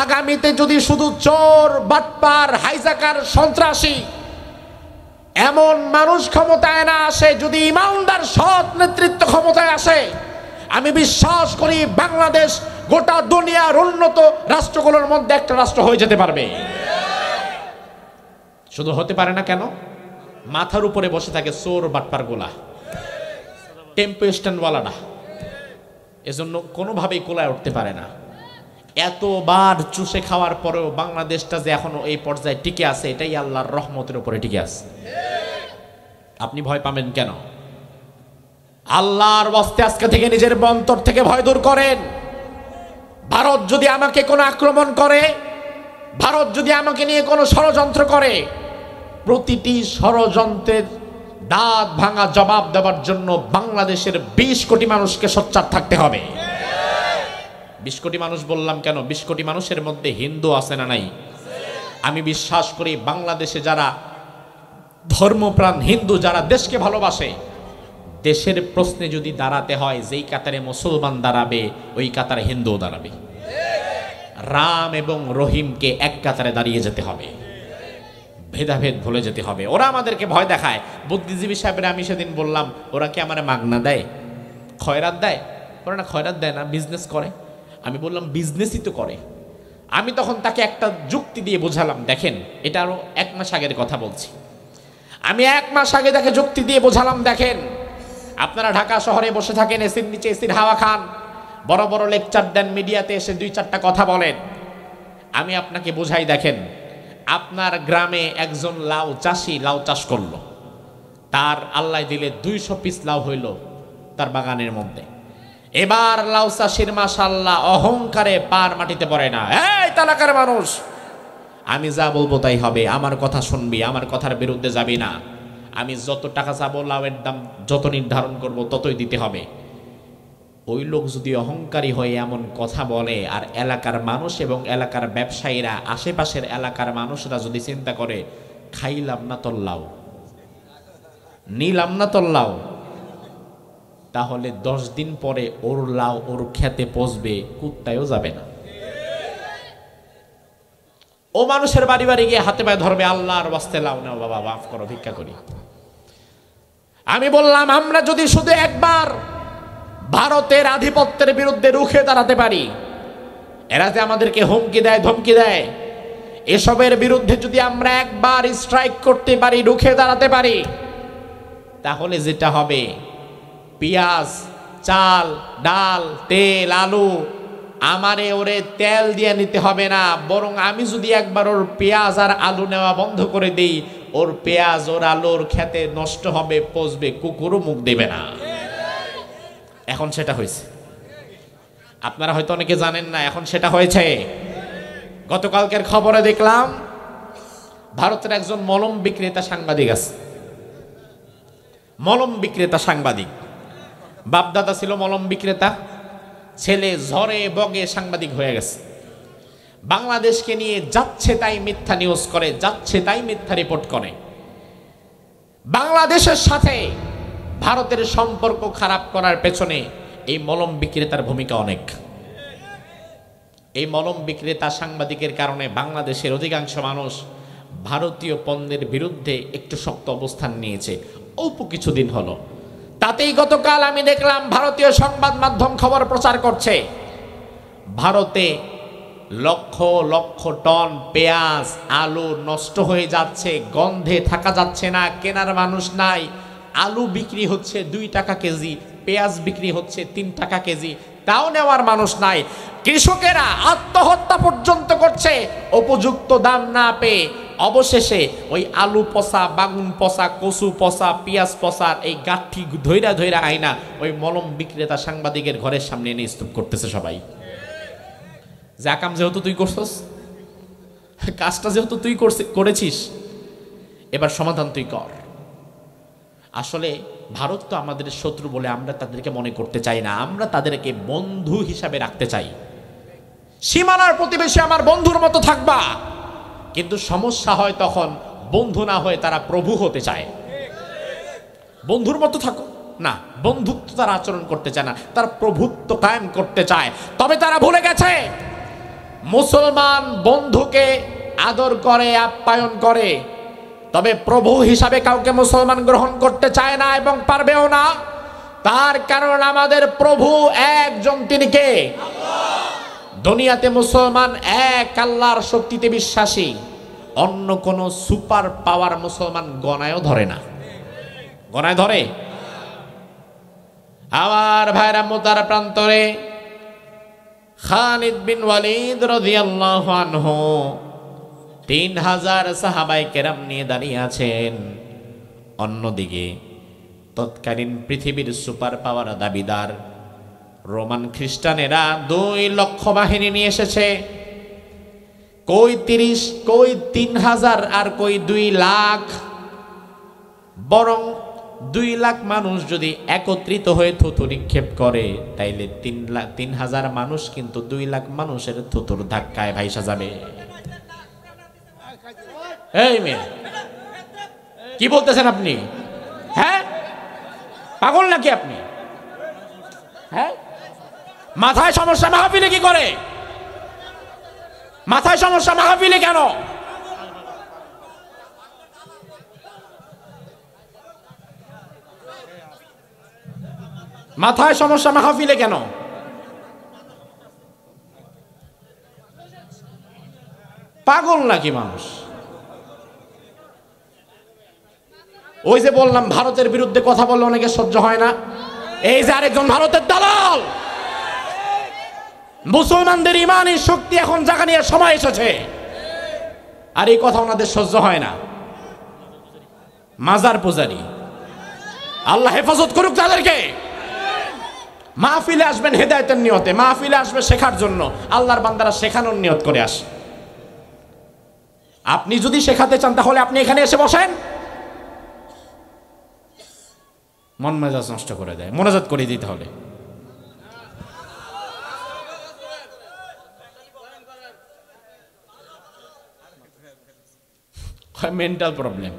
আগামীতে যদি শুধু চোর, বাটপার, হাইজাকার, সন্ত্রাসী এমন মানুষ ক্ষমতায় না আসে, যদি ইমানদার সৎ নেতৃত্ব ক্ষমতায় আসে, আমি বিশ্বাস করি বাংলাদেশ গোটা দুনিয়ার উন্নত রাষ্ট্রগুলোর মধ্যে একটা রাষ্ট্র হয়ে যেতে পারবে। শুধু হতে পারে না কেন? মাথার উপরে বসে থাকে চোর বাটপার গোলা, টেম্পো স্ট্যান্ডওয়ালারা, এজন্য কোনোভাবেই কোলায় উঠতে পারে না। এতবার চুষে খাওয়ার পরেও বাংলাদেশটা যে এখনো এই পর্যায়ে টিকে আছে, এটাই আল্লাহর রহমতের উপরে টিকে আছে। আপনি ভয় পাবেন কেন? আল্লাহর ওয়াস্তে আজকে থেকে নিজের অন্তর থেকে ভয় দূর করেন। ভারত যদি আমাকে কোনো আক্রমণ করে, ভারত যদি আমাকে নিয়ে কোনো ষড়যন্ত্র করে, প্রতিটি ষড়যন্ত্রের দাঁত ভাঙা জবাব দেওয়ার জন্য বাংলাদেশের 20 কোটি মানুষকে সোচ্চার থাকতে হবে। 20 কোটি মানুষ বললাম কেন? 20 কোটি মানুষের মধ্যে হিন্দু আছে না নাই? আমি বিশ্বাস করি বাংলাদেশে যারা ধর্মপ্রাণ হিন্দু, যারা দেশকে ভালোবাসে, দেশের প্রশ্নে যদি দাঁড়াতে হয়, যেই কাতারে মুসলমান দাঁড়াবে ওই কাতারে হিন্দু দাঁড়াবে। রাম এবং রহিমকে এক কাতারে দাঁড়িয়ে যেতে হবে, ভেদাভেদ ভুলে যেতে হবে। ওরা আমাদেরকে ভয় দেখায়। বুদ্ধিজীবী সাহেবের আমি সেদিন বললাম, ওরা কি আমার মাগনা দেয়, খয়রাত দেয়? ওরা না খয়রাত দেয় না, বিজনেস করে। আমি বললাম বিজনেসই তো করে। আমি তখন তাকে একটা যুক্তি দিয়ে বোঝালাম, দেখেন এটা আরো 1 মাস আগের কথা বলছি। আমি 1 মাস আগে তাকে যুক্তি দিয়ে বোঝালাম, দেখেন আপনারা ঢাকা শহরে বসে থাকেন, এসির নিচে এসির হাওয়া খান, বড় বড় লেকচার দেন, মিডিয়াতে এসে 2-4টা কথা বলেন। আমি আপনাকে বোঝাই, দেখেন আপনার গ্রামে একজন লাউ চাষি লাউ চাষ করলো, তার আল্লাহ দিলে 200 পিস লাউ হইল তার বাগানের মধ্যে। এবার লাউ চাষির মাশাআল্লাহ অহংকারে পার মাটিতে পড়ে না। এই এলাকার মানুষ, আমি যা বলবো তাই হবে, আমার কথা শুনবি, আমার কথার বিরুদ্ধে যাবি না। আমি যত টাকা চাবো, লাউয়ের দাম যত নির্ধারণ করব ততই দিতে হবে। ওই লোক যদি অহংকারী হয়ে এমন কথা বলে, আর এলাকার মানুষ এবং এলাকার ব্যবসায়ীরা, আশেপাশের এলাকার মানুষরা যদি চিন্তা করে খাইলাম না তোর লাউ, নিলাম না তোর লাউ, তাহলে 10 দিন পরে ওর লাউ ওর খেতে পচবে, কুত্তায়ও যাবে না। ও মানুষের বাড়ি বাড়ি গিয়ে হাতে পায়ে ধরবে, আল্লাহর ওয়াস্তে লাউ নাও বাবা, মাফ করো, ভিক্ষা করি। আমি বললাম, আমরা যদি শুধু একবার ভারতের আধিপত্যের বিরুদ্ধে রুখে দাঁড়াতে পারি, এরা যে আমাদেরকে হুমকি দেয়, ধমকি দেয়, এসবের বিরুদ্ধে যদি আমরা একবার স্ট্রাইক করতে পারি, রুখে দাঁড়াতে পারি, তাহলে যেটা হবে, পেঁয়াজ, চাল, ডাল, তেল, আলু আমারে ওরে তেল দিয়ে নিতে হবে না, বরং আমি যদি একবার ওর পেঁয়াজ আর আলু নেওয়া বন্ধ করে দেই, ওর পেঁয়াজ ওর আলুর খেতে নষ্ট হবে, পচবে, কুকুরও মুখ দেবে না। এখন সেটা হয়েছে, আপনারা হয়তো অনেকে জানেন না, এখন সেটা হয়েছে। গতকালকের খবরে দেখলাম ভারতের একজন মলম বিক্রেতা সাংবাদিক আছে, মলম বিক্রেতা সাংবাদিক, বাপদাদা ছিল মলম বিক্রেতা, ছেলে ঝড়ে বগে সাংবাদিক হয়ে গেছে। বাংলাদেশকে নিয়ে যাচ্ছে তাই মিথ্যা নিউজ করে, যাচ্ছে তাই মিথ্যা রিপোর্ট করে। বাংলাদেশের সাথে ভারতের সম্পর্ক খারাপ করার পেছনে এই মলম বিক্রেতার ভূমিকা অনেক। এই মলম বিক্রেতা সাংবাদিকের কারণে বাংলাদেশের অধিকাংশ মানুষ ভারতীয় পণ্যের বিরুদ্ধে একটু শক্ত অবস্থান নিয়েছে, অল্প কিছুদিন হলো। তাতেই গতকাল আমি দেখলাম ভারতীয় সংবাদ মাধ্যম খবর প্রচার করছে, ভারতে লক্ষ লক্ষ টন পেঁয়াজ, আলু নষ্ট হয়ে যাচ্ছে, গন্ধে থাকা যাচ্ছে না, কেনার মানুষ নাই। আলু বিক্রি হচ্ছে 2 টাকা কেজি, পেঁয়াজ বিক্রি হচ্ছে 3 টাকা কেজি, তাও নেওয়ার মানুষ নাই। কৃষকেরা আত্মহত্যা পর্যন্ত করছে উপযুক্ত দাম না পেয়ে। অবশেষে ওই আলু পচা, বাগুন পচা, কচু পচা, পেঁয়াজ পচা, এই গাঠি ধৈরা ধৈরা আয়না ওই মলম বিক্রেতা সাংবাদিকের ঘরের সামনে এনে স্তূপ করতেছে সবাই। যা কাম যেহেতু তুই করছিস, কাজটা যেহেতু তুই করেছিস, এবার সমাধান তুই কর। আসলে ভারত তো আমাদের শত্রু বলে আমরা তাদেরকে মনে করতে চাই না, আমরা তাদেরকে বন্ধু হিসাবে রাখতে চাই। সীমানার প্রতিবেশী আমার বন্ধুর মতো থাকবা, কিন্তু সমস্যা হয় তখন বন্ধু না হয়ে তারা প্রভু হতে চায়। বন্ধুর মতো থাকো না, বন্ধুত্ব তারা আচরণ করতে চায় না, তারা প্রভুত্ব কায়েম করতে চায়। তবে তারা ভুলে গেছে মুসলমান বন্ধুকে আদর করে, আপ্যায়ন করে, তবে প্রভু হিসাবে কাউকে মুসলমান গ্রহণ করতে চায় না এবং পারবেও না। তার কারণ আমাদের প্রভু একজন, তিনি কে? দুনিয়াতে মুসলমান এক আল্লাহর শক্তিতে বিশ্বাসী, অন্য কোন সুপার পাওয়ার মুসলমান গণায়ও ধরে না। গণায় ধরে? আমার ভাইরা মুতার প্রান্তরে খালিদ বিন ওয়ালিদ রাদিয়াল্লাহু আনহু 3000 সাহাবায়ে কেরাম নিয়ে দাঁড়িয়ে আছেন। অন্যদিকে তৎকালীন পৃথিবীর সুপার পাওয়ার দাবিদার রোমান খ্রিস্টানেরা 2 লক্ষ বাহিনী নিয়ে এসেছে, কই 30, কই 3000 আর কই 2 লাখ। বরং 2 লাখ মানুষ যদি একত্রিত হয়ে থুতু নিক্ষেপ করে তাইলে 3000 মানুষ কিন্তু 2 লাখ মানুষের থুতুর ধাক্কায় ভাইসা যাবে। এই মেয়ে কি বলতেছেন আপনি? হ্যাঁ, পাগল নাকি আপনি? হ্যাঁ, মাথায় সমস্যা, মাহফিলে কি করে? মাথায় সমস্যা, মাহফিলে কেন? মাথায় সমস্যা, মাহফিলে কেন? পাগল নাকি মানুষ? ওই যে বললাম ভারতের বিরুদ্ধে কথা বললে অনেকে সহ্য হয় না, এই যে আরেকজন ভারতের দালাল। মুসলমানদের ইমানের শক্তি এখন জাগানোর সময় এসেছে, আর এই কথা ওনাদের সহ্য হয় না। মাজার পূজারী, আল্লাহ হেফাজত করুক তাদেরকে। মাহফিলে আসবেন হেদায়েতের নিয়তে, মাহফিলে আসবে শেখার জন্য। আল্লাহর বান্দারা শেখানোর নিয়ত করে আসে। আপনি যদি শেখাতে চান তাহলে আপনি এখানে এসে বসেন। মন মেজাজ নষ্ট করে দেয়, মোনাজাত করে দিতে হবে। মেন্টাল প্রবলেম,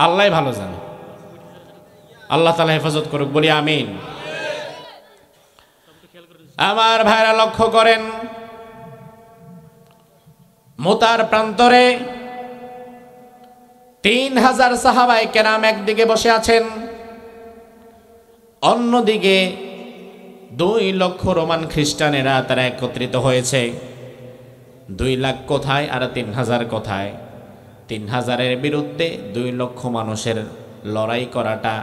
আল্লাহ ভালো জানে। আল্লাহ তাআলা হেফাজত করুক, বলি আমিন। আমার ভাইরা লক্ষ্য করেন, মুতার প্রান্তরে 3000 সাহাবায়ে কেরাম একদিকে বসে আছেন, অন্যদিকে 2 লক্ষ রোমান খ্রিস্টানেরা তারা একত্রিত হয়েছে। 2 লাখ কোথায় আর 3000 কোথায়? 3000-এর বিরুদ্ধে 2 লক্ষ মানুষের লড়াই করাটা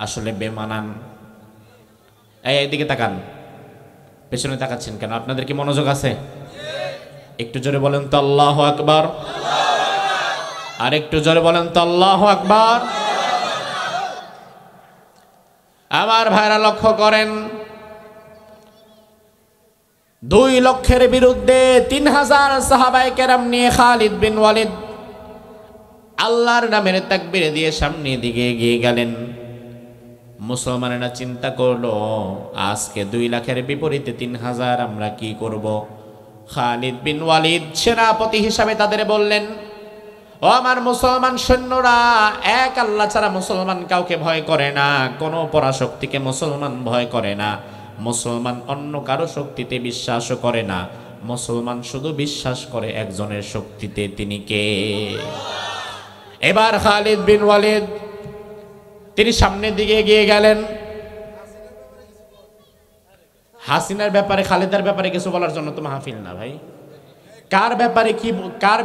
আসলে বেমানান। এইদিকে তাকান, পেছনে তাকাচ্ছেন কেন? আপনাদের কি মনোযোগ আছে? একটু জোরে বলেন তো আল্লাহু আকবার। আর একটু জোরে বলেন তো আল্লাহু আকবার। আমার ভাইরা লক্ষ্য করেন, 2 লক্ষের বিরুদ্ধে 3000 সাহাবায়ে কেরাম নিয়ে খালিদ বিন ওয়ালিদ আল্লাহর নামের তাকবীর দিয়ে সামনের দিকে এগিয়ে গেলেন। মুসলমানেরা চিন্তা করলো, আজকে 2 লাখের বিপরীতে 3000, আমরা কি করব? খালিদ বিন ওয়ালিদ সেনাপতি হিসাবে তাদের বললেন, ও আমার মুসলমান সৈন্যরা, এক আল্লাহ ছাড়া মুসলমান কাউকে ভয় করে না, কোনো পরাশক্তিকে মুসলমান ভয় করে না, মুসলমান অন্য কারো শক্তিতে বিশ্বাসও করে না, মুসলমান শুধু বিশ্বাস করে একজনের শক্তিতে, তিনি কে? এবার খালিদ বিন ওয়ালিদ তিনি সামনের দিকে এগিয়ে গেলেন। হাসিনার ব্যাপারে, খালেদার ব্যাপারে কিছু বলার জন্য তো মাহফিল না ভাই। কার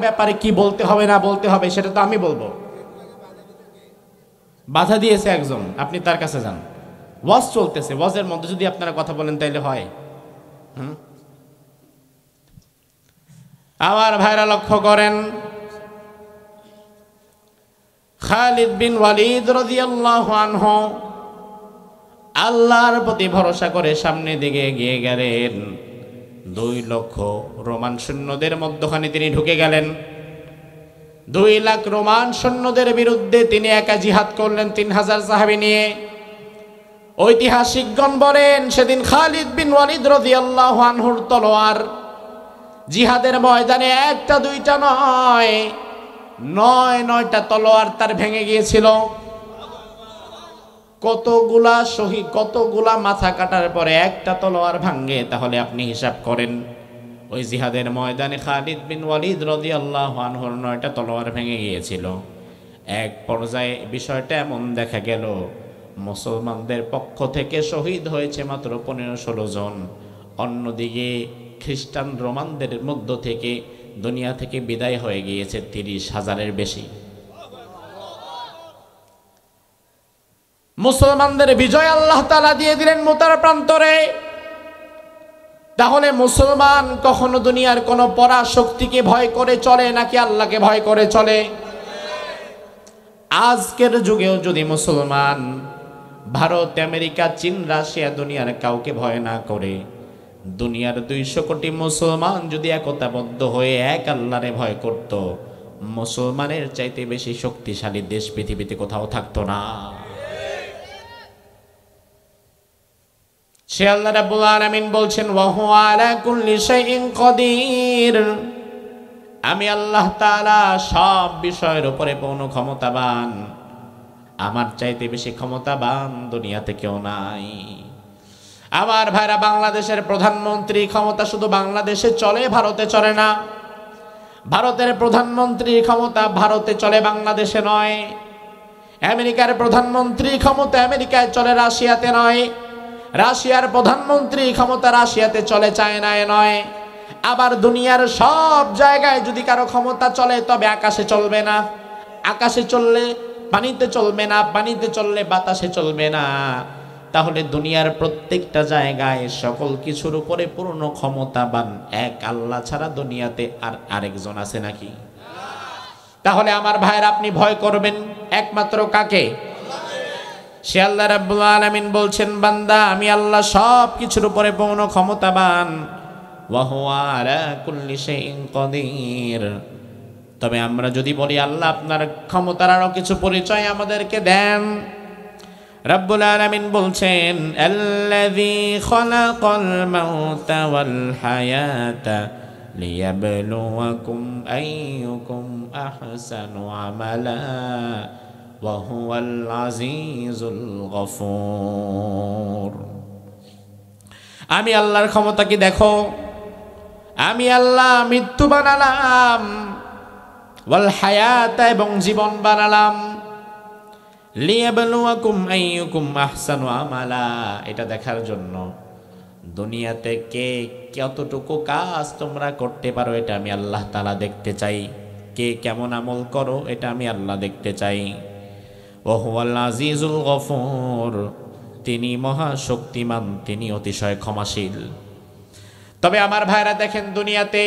ব্যাপারে কি বলতে হবে না বলতে হবে সেটা তো আমি বলবো। বাধা দিয়েছে একজন, আপনি তার কাছে যান। ওয়াজ চলতেছে, ওয়াজের মধ্যে যদি আপনারা কথা বলেন তাইলে হয়? আমার ভাইরা লক্ষ্য করেন, খালিদ বিন ওয়ালিদ রাদিয়াল্লাহু আনহু আল্লাহর প্রতি ভরসা করে সামনের দিকে এগিয়ে গেলেন। 2 লক্ষ রোমান সৈন্যদের মধ্যখানে তিনি ঢুকে গেলেন। 2 লাখ রোমান সৈন্যদের বিরুদ্ধে তিনি একা জিহাদ করলেন 3000 সাহাবী নিয়ে। ঐতিহাসিকগণ বলেন, সেদিন খালিদ বিন ওয়ালিদ রাদিয়াল্লাহু আনহুর তলোয়ার জিহাদের ময়দানে 1টা 2টা নয়, 9টা তলোয়ার তার ভেঙে গিয়েছিল। কতগুলা শহীদ, কতগুলা মাথা কাটার পরে একটা তলোয়ার ভাঙে, তাহলে আপনি হিসাব করেন। ওই জিহাদের ময়দানে খালিদ বিন ওয়ালিদ রাদিয়াল্লাহু আনহুর 9টা তলোয়ার ভেঙে গিয়েছিল। এক পর্যায়ে বিষয়টা এমন দেখা গেল, মুসলমানদের পক্ষ থেকে শহীদ হয়েছে মাত্র 15-16 জন, অন্যদিকে খ্রিস্টান রোমানদের মধ্য থেকে দুনিয়া থেকে বিদায় হয়ে গিয়েছে 30,000-এর বেশি। মুসলমানদের বিজয় আল্লাহ তাআলা দিয়ে দিলেন মুতার প্রান্তরে। তাহলে মুসলমান কখনো দুনিয়ার কোন পরাশক্তিকে ভয় করে চলে নাকি আল্লাহকে ভয় করে চলে? আজকের যুগেও যদি মুসলমান ভারত, আমেরিকা, চীন, রাশিয়া দুনিয়ার কাউকে ভয় না করে দুনিয়ার 200 কোটি মুসলমান যদি একতাবদ্ধ হয়ে এক আল্লাহরে ভয় করত, মুসলমানের চাইতে বেশি শক্তিশালী দেশ পৃথিবীতে কোথাও থাকতো না। সে আল্লাহ রাব্বুল আলামিন বলছেন, ওয়া হুয়া আলা কুল্লি শাইইন কাদির, আমি আল্লাহ তাআলা সব বিষয়ের উপরে পূর্ণ ক্ষমতাবান। আমার চাইতে বেশি ক্ষমতাবান দুনিয়াতে কেউ নাই। আমার ভাইরা, বাংলাদেশের প্রধানমন্ত্রী ক্ষমতা শুধু বাংলাদেশে চলে, ভারতে চলে না। ভারতের প্রধানমন্ত্রী ক্ষমতা ভারতে চলে, বাংলাদেশে নয়। আমেরিকার প্রধানমন্ত্রী ক্ষমতা আমেরিকায় চলে, রাশিয়াতে নয়। রাশিয়ার প্রধানমন্ত্রী ক্ষমতা রাশিয়াতে চলে, চায়নায় নয়। আবার দুনিয়ার সব জায়গায় যদি কারো ক্ষমতা চলে, তবে আকাশে চলবে না। আকাশে চললে পানিতে চলবে না, পানিতে চললে বাতাসে চলবে না। তাহলে দুনিয়ার প্রত্যেকটা জায়গায় সকল কিছুর উপরে পূর্ণ ক্ষমতাবান এক আল্লাহ ছাড়া দুনিয়াতে আর আরেকজন আছে নাকি? তাহলে আমার ভাইয়ের, আপনি ভয় করবেন একমাত্র কাকে? সে আল্লাহ রাব্বুল আলামিন বলছেন, বান্দা আমি আল্লাহ সব কিছুর উপরে পূর্ণ ক্ষমতাবান। ওয়া হুয়া আলা কুল্লি শাইইন কাদির। তবে আমরা যদি বলি আল্লাহ আপনার ক্ষমতার আরো কিছু পরিচয় আমাদেরকে দেন, রব্বুল আলামিন বলছেন, আল্লাযী খালাকাল মাউতা ওয়াল হায়াতা লিয়াবলুয়াকুম আইয়ুকুম আহসানু আমালা ওয়া হুয়াল আজিজুল গফুর। আমি আল্লাহর ক্ষমতা কি দেখো? আমি আল্লাহ মৃত্যু বানালাম, ওয়াল হায়াতা এবং জীবন বানালাম, লিয়াবলুয়াকুম আইয়ুকুম আহসানু আমালা, এটা দেখার জন্য দুনিয়াতে কে কতটুকু কাজ তোমরা করতে পারো এটা আমি আল্লাহ তাআলা দেখতে চাই। কে কেমন আমল করো এটা আমি আল্লাহ দেখতে চাই। ওয়া হুয়াল আজিজুল গফুর, তিনি মহাশক্তিমান, তিনি অতিশয় ক্ষমাশীল। তবে আমার ভাইরা দেখেন, দুনিয়াতে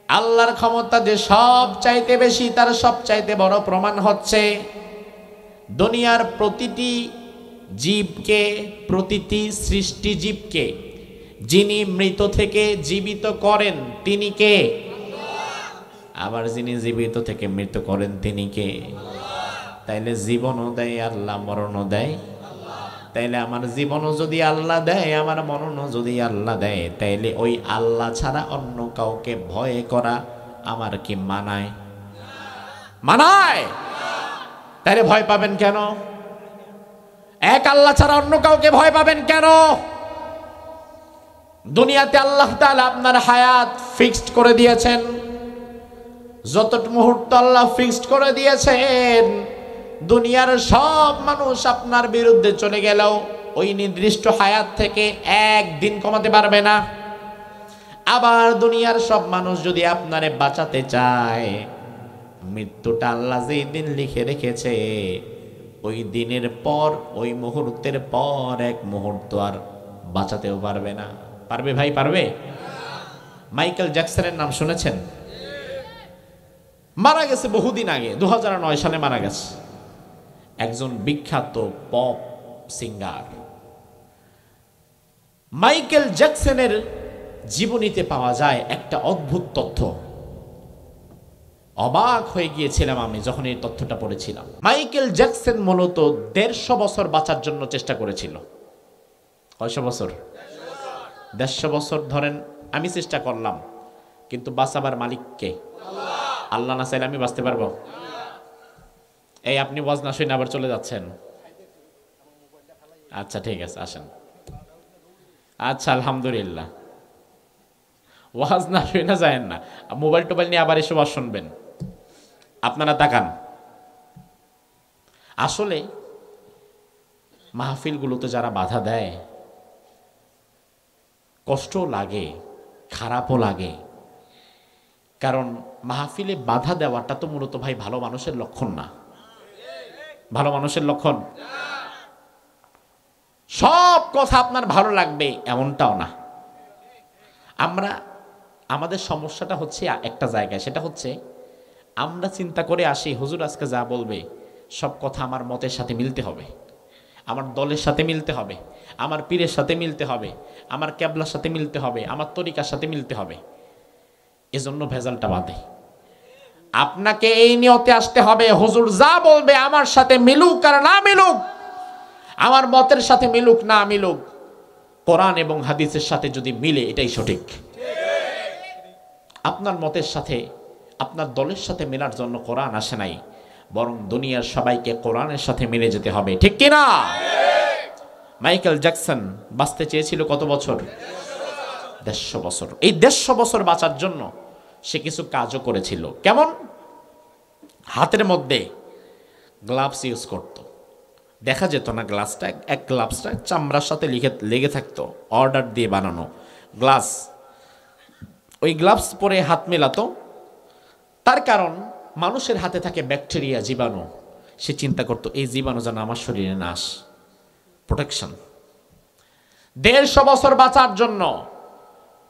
আল্লাহর ক্ষমতা যে সব চাইতে বেশি, তার সব চাইতে বড় প্রমাণ হচ্ছে দুনিয়ার প্রতিটি জীবকে, প্রতিটি সৃষ্টি জীবকে যিনি মৃত থেকে জীবিত করেন তিনি কে? আবার যিনি জীবিত থেকে মৃত করেন তিনি কে? তাইলে জীবনও দেয় আল্লাহ, মরণও দেয়। তাইলে আমার জীবনও যদি আল্লাহ দেয়, আমার মরণও যদি আল্লাহ দেয়, তাইলে ওই আল্লাহ ছাড়া অন্য কাউকে ভয় করা আমার কি মানায়? মানায়? তাইলে ভয় পাবেন কেন? এক আল্লাহ ছাড়া অন্য কাউকে ভয় পাবেন কেন? দুনিয়াতে আল্লাহ তাআলা আপনার হায়াত ফিক্সড করে দিয়েছেন, যত মুহূর্ত আল্লাহ ফিক্সড করে দিয়েছেন। দুনিয়ার সব মানুষ আপনার বিরুদ্ধে চলে গেলেও ওই নির্দিষ্ট হায়াত থেকে একদিন কমাতে পারবে না। আবার দুনিয়ার সব মানুষ যদি আপনারে বাঁচাতে চায়, মৃত্যুটা আল্লাহ যেই দিন লিখে রেখেছে, ওই দিনের পর, ওই মুহূর্তের পর এক মুহূর্ত আর বাঁচাতেও পারবে না। পারবে ভাই? পারবে? মাইকেল জ্যাকসনের নাম শুনেছেন? মারা গেছে বহুদিন আগে, 2009 সালে মারা গেছে। একজন বিখ্যাত পপ সিঙ্গার। মাইকেল জ্যাকসনের জীবনীতে পাওয়া যায় একটা অদ্ভুত তথ্য। অবাক হয়ে গিয়েছিলাম আমি যখন এই তথ্যটা পড়েছিলাম। মাইকেল জ্যাকসন মূলত 150 বছর বাঁচার জন্য চেষ্টা করেছিল। কয়শো বছর? 150 বছর ধরেন আমি চেষ্টা করলাম, কিন্তু বাঁচাবার মালিক কে? আল্লাহ না চাইলে আমি বাঁচতে পারবো? এই আপনি ওয়াজ না শুনে আবার চলে যাচ্ছেন। আচ্ছা ঠিক আছে, আসেন। আচ্ছা আলহামদুলিল্লাহ, ওয়াজ না শুনে যায়েন না, মোবাইল টোবাইল নিয়ে আবার এসে ওয়াজ শুনবেন। আপনারা তাকান, আসলে মাহফিলগুলোতে যারা বাধা দেয়, কষ্টও লাগে, খারাপও লাগে। কারণ মাহফিলে বাধা দেওয়াটা তো মূলত ভাই ভালো মানুষের লক্ষণ না। ভালো মানুষের লক্ষণ সব কথা আপনার ভালো লাগবে এমনটাও না। আমাদের সমস্যাটা হচ্ছে একটা জায়গায়, সেটা হচ্ছে আমরা চিন্তা করে আসি হুজুর আজকে যা বলবে সব কথা আমার মতের সাথে মিলতে হবে, আমার দলের সাথে মিলতে হবে, আমার পীরের সাথে মিলতে হবে, আমার ক্যাবলার সাথে মিলতে হবে, আমার তরিকার সাথে মিলতে হবে। এজন্য ভেজালটা বাঁধে। আপনাকে এই নিয়তে আসতে হবে, হুজুর যা বলবে আমার সাথে মিলুক আর না মিলুক, আমার মতের সাথে মিলুক না মিলুক, কোরআন এবং হাদিসের সাথে যদি মিলে এটাই সঠিক। আপনার মতের সাথে, আপনার দলের সাথে মেলার জন্য কোরআন আসে নাই, বরং দুনিয়ার সবাইকে কোরআনের সাথে মিলে যেতে হবে, ঠিক কিনা? মাইকেল জ্যাকসন বাঁচতে চেয়েছিল কত বছর? 150 বছর। এই 150 বছর বাঁচার জন্য সে কিছু কাজও করেছিল। কেমন? হাতের মধ্যে গ্লাভস ইউজ করত। দেখা যেত না গ্লাভসটা, এক গ্লাভসটা চামড়ার সাথে লেগে থাকতো, অর্ডার দিয়ে বানানো গ্লাভস। ওই গ্লাভস পরে হাত মেলাতো। তার কারণ মানুষের হাতে থাকে ব্যাকটেরিয়া, জীবাণু। সে চিন্তা করতো এই জীবাণু যেন আমার শরীরে না আসে, প্রোটেকশন। 150 বছর বাঁচার জন্য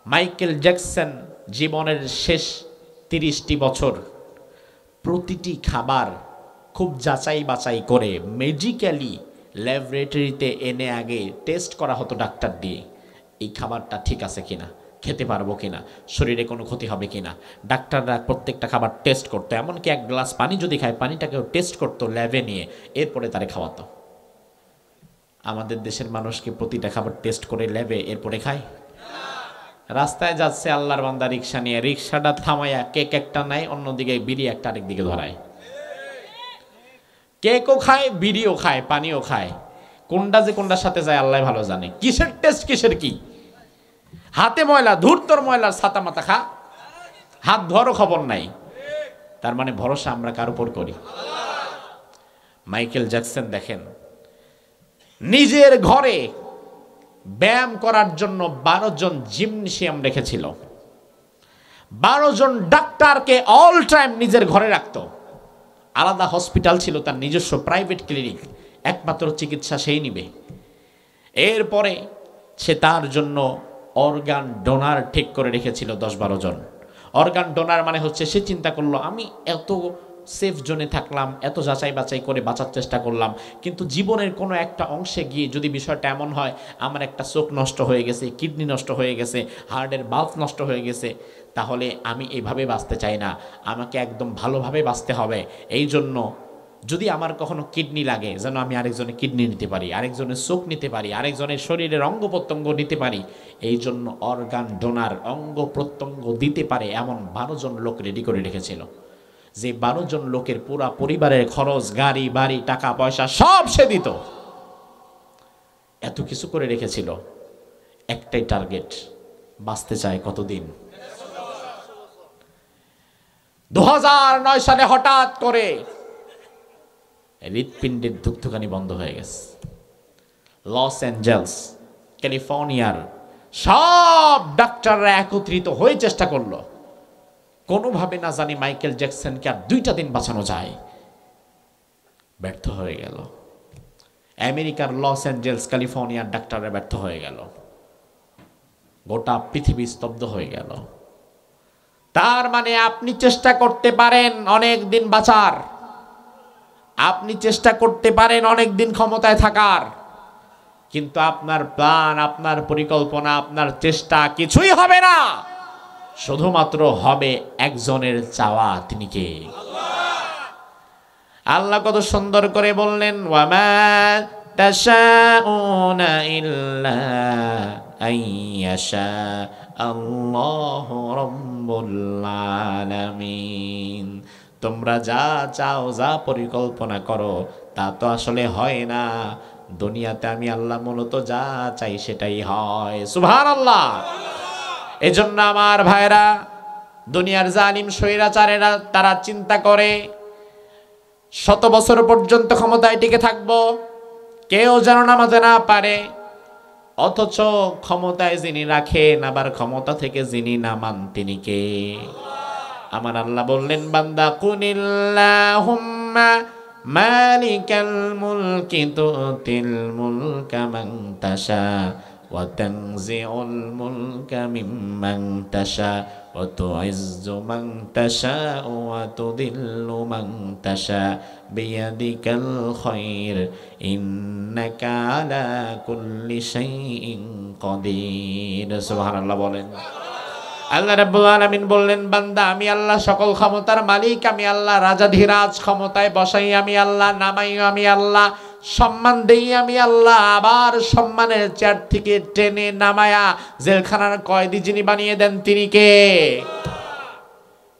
মাইকেল জ্যাকসন জীবনের শেষ 30টি বছর প্রতিটি খাবার খুব যাচাই বাছাই করে মেডিকেলি ল্যাবরেটরিতে এনে আগে টেস্ট করা হতো ডাক্তার দিয়ে, এই খাবারটা ঠিক আছে কিনা, খেতে পারবো কিনা, শরীরে কোনো ক্ষতি হবে কিনা। ডাক্তাররা প্রত্যেকটা খাবার টেস্ট করতো, এমনকি এক গ্লাস পানি যদি খায় পানিটাকেও টেস্ট করতো ল্যাবে নিয়ে, এরপরে তারে খাওয়াতো। আমাদের দেশের মানুষকে প্রতিটা খাবার টেস্ট করে ল্যাবে এরপরে খায়? রাস্তায় যাচ্ছে আল্লাহর বান্দা রিক্সা নিয়ে, রিক্সাটা থামাইয়া কেক একটা নেয়, অন্যদিকে বিড়ি একটা আরেকদিকে ধরায়। কেকও খায়, বিড়িও খায়, পানিও খায়। কোনটা যে কোনটার সাথে যায় আল্লাহ ভালো জানে। কিসের টেস্ট, কিসের কি? হাতে ময়লা, ধূর্তর ময়লার ছাতা মাথা খা, হাত ধোয়ারও খবর নাই। তার মানে ভরসা আমরা কার উপর করি? মাইকেল জ্যাকসন দেখেন, নিজের ঘরে ব্যায়াম করার জন্য 12 জন জিমনেশিয়াম রেখেছিল। 12 জন ডাক্তারকে অল টাইম নিজের ঘরে রাখতো। আলাদা হসপিটাল ছিল, তার নিজস্ব প্রাইভেট ক্লিনিক, একমাত্র চিকিৎসা সেই নিবে। এরপরে সে তার জন্য অর্গান ডোনার ঠিক করে রেখেছিল 10-12 জন। অর্গান ডোনার মানে হচ্ছে, সে চিন্তা করলো আমি এত সেফ জোনে থাকলাম, এত যাচাই বাছাই করে বাঁচার চেষ্টা করলাম, কিন্তু জীবনের কোনো একটা অংশে গিয়ে যদি বিষয়টা এমন হয় আমার একটা চোখ নষ্ট হয়ে গেছে, কিডনি নষ্ট হয়ে গেছে, হার্টের বাল্ব নষ্ট হয়ে গেছে, তাহলে আমি এইভাবে বাঁচতে চাই না, আমাকে একদম ভালোভাবে বাঁচতে হবে। এই জন্য যদি আমার কখনো কিডনি লাগে, যেন আমি আরেকজনের কিডনি নিতে পারি, আরেকজনের চোখ নিতে পারি, আরেকজনের শরীরের অঙ্গ প্রত্যঙ্গ নিতে পারি। এই জন্য অর্গান ডোনার, অঙ্গ প্রত্যঙ্গ দিতে পারে এমন 12 জন লোক রেডি করে রেখেছিল। যে 12 জন লোকের পুরা পরিবারের খরচ, গাড়ি বাড়ি, টাকা পয়সা সব সে দিত। এত কিছু করে রেখেছিল, একটাই টার্গেট, বাঁচতে চায় কতদিন? 2009 সালে হঠাৎ করে হৃৎপিণ্ডের ধুকধুকানি বন্ধ হয়ে গেছে। লস অ্যাঞ্জেলস, ক্যালিফোর্নিয়ার সব ডাক্তাররা একত্রিত হয়ে চেষ্টা করলো, কোনোভাবে না জানি মাইকেল জ্যাকসনকে আর 2টা দিন বাঁচানো যায়। ব্যর্থ হয়ে গেল। আমেরিকার লস অ্যাঞ্জেলস, ক্যালিফোর্নিয়ার ডাক্তাররা ব্যর্থ হয়ে গেল। গোটা পৃথিবী স্তব্ধ হয়ে গেল। তার মানে আপনি চেষ্টা করতে পারেন অনেক দিন বাঁচার, আপনি চেষ্টা করতে পারেন অনেক দিন ক্ষমতায় থাকার, কিন্তু আপনার প্ল্যান, আপনার পরিকল্পনা, আপনার চেষ্টা কিছুই হবে না। শুধুমাত্র হবে একজনের চাওয়া, তিনি কে? আল্লাহ কত সুন্দর করে বললেন, ওয়ামা তাশাউনা ইল্লা আইয়াশা আল্লাহু রাব্বুল আলামিন। তোমরা যা চাও, যা পরিকল্পনা করো, তা তো আসলে হয় না। দুনিয়াতে আমি আল্লাহ মূলত যা চাই সেটাই হয়। সুবহানাল্লাহ। এজন্য আমার ভাইরা, দুনিয়ার জালিম স্বৈরাচারেরা তারা চিন্তা করে 100 বছর পর্যন্ত ক্ষমতায় টিকে থাকবো, কেউ যেন নামাতে না পারে। অথচ ক্ষমতায় যিনি রাখেন, আবার ক্ষমতা থেকে যিনি নামান, তিনি কে? আমার আল্লাহ বললেন, বান্দা কুনিল্লাহুম্মা মালিকাল মুলকি তুতিল মুলকা মান তাশা ওয়া তানজিউল মুলকা মিম্মান তাশা ওয়া তুইজ্জু মান তাশা ওয়া তুদিল্লু মান তাশা বিয়াদিকাল খায়র ইন্নাকা আলা কুল্লি শাইইন কাদির। সুবহানাল্লাহ বলেন। আল্লাহ রাব্বুল আলামিন বললেন, বান্দা আমি আল্লাহ সকল ক্ষমতার মালিক, আমি আল্লাহ রাজাধিরাজ, ক্ষমতায় বসাই আমি আল্লাহ, নামাই আমি আল্লাহ, সম্মান দেই আমি আল্লাহ, আবার সম্মানের চেয়ার থেকে টেনে নামায়া জেলখানার কয়েদি যিনি বানিয়ে দেন তিনি কে?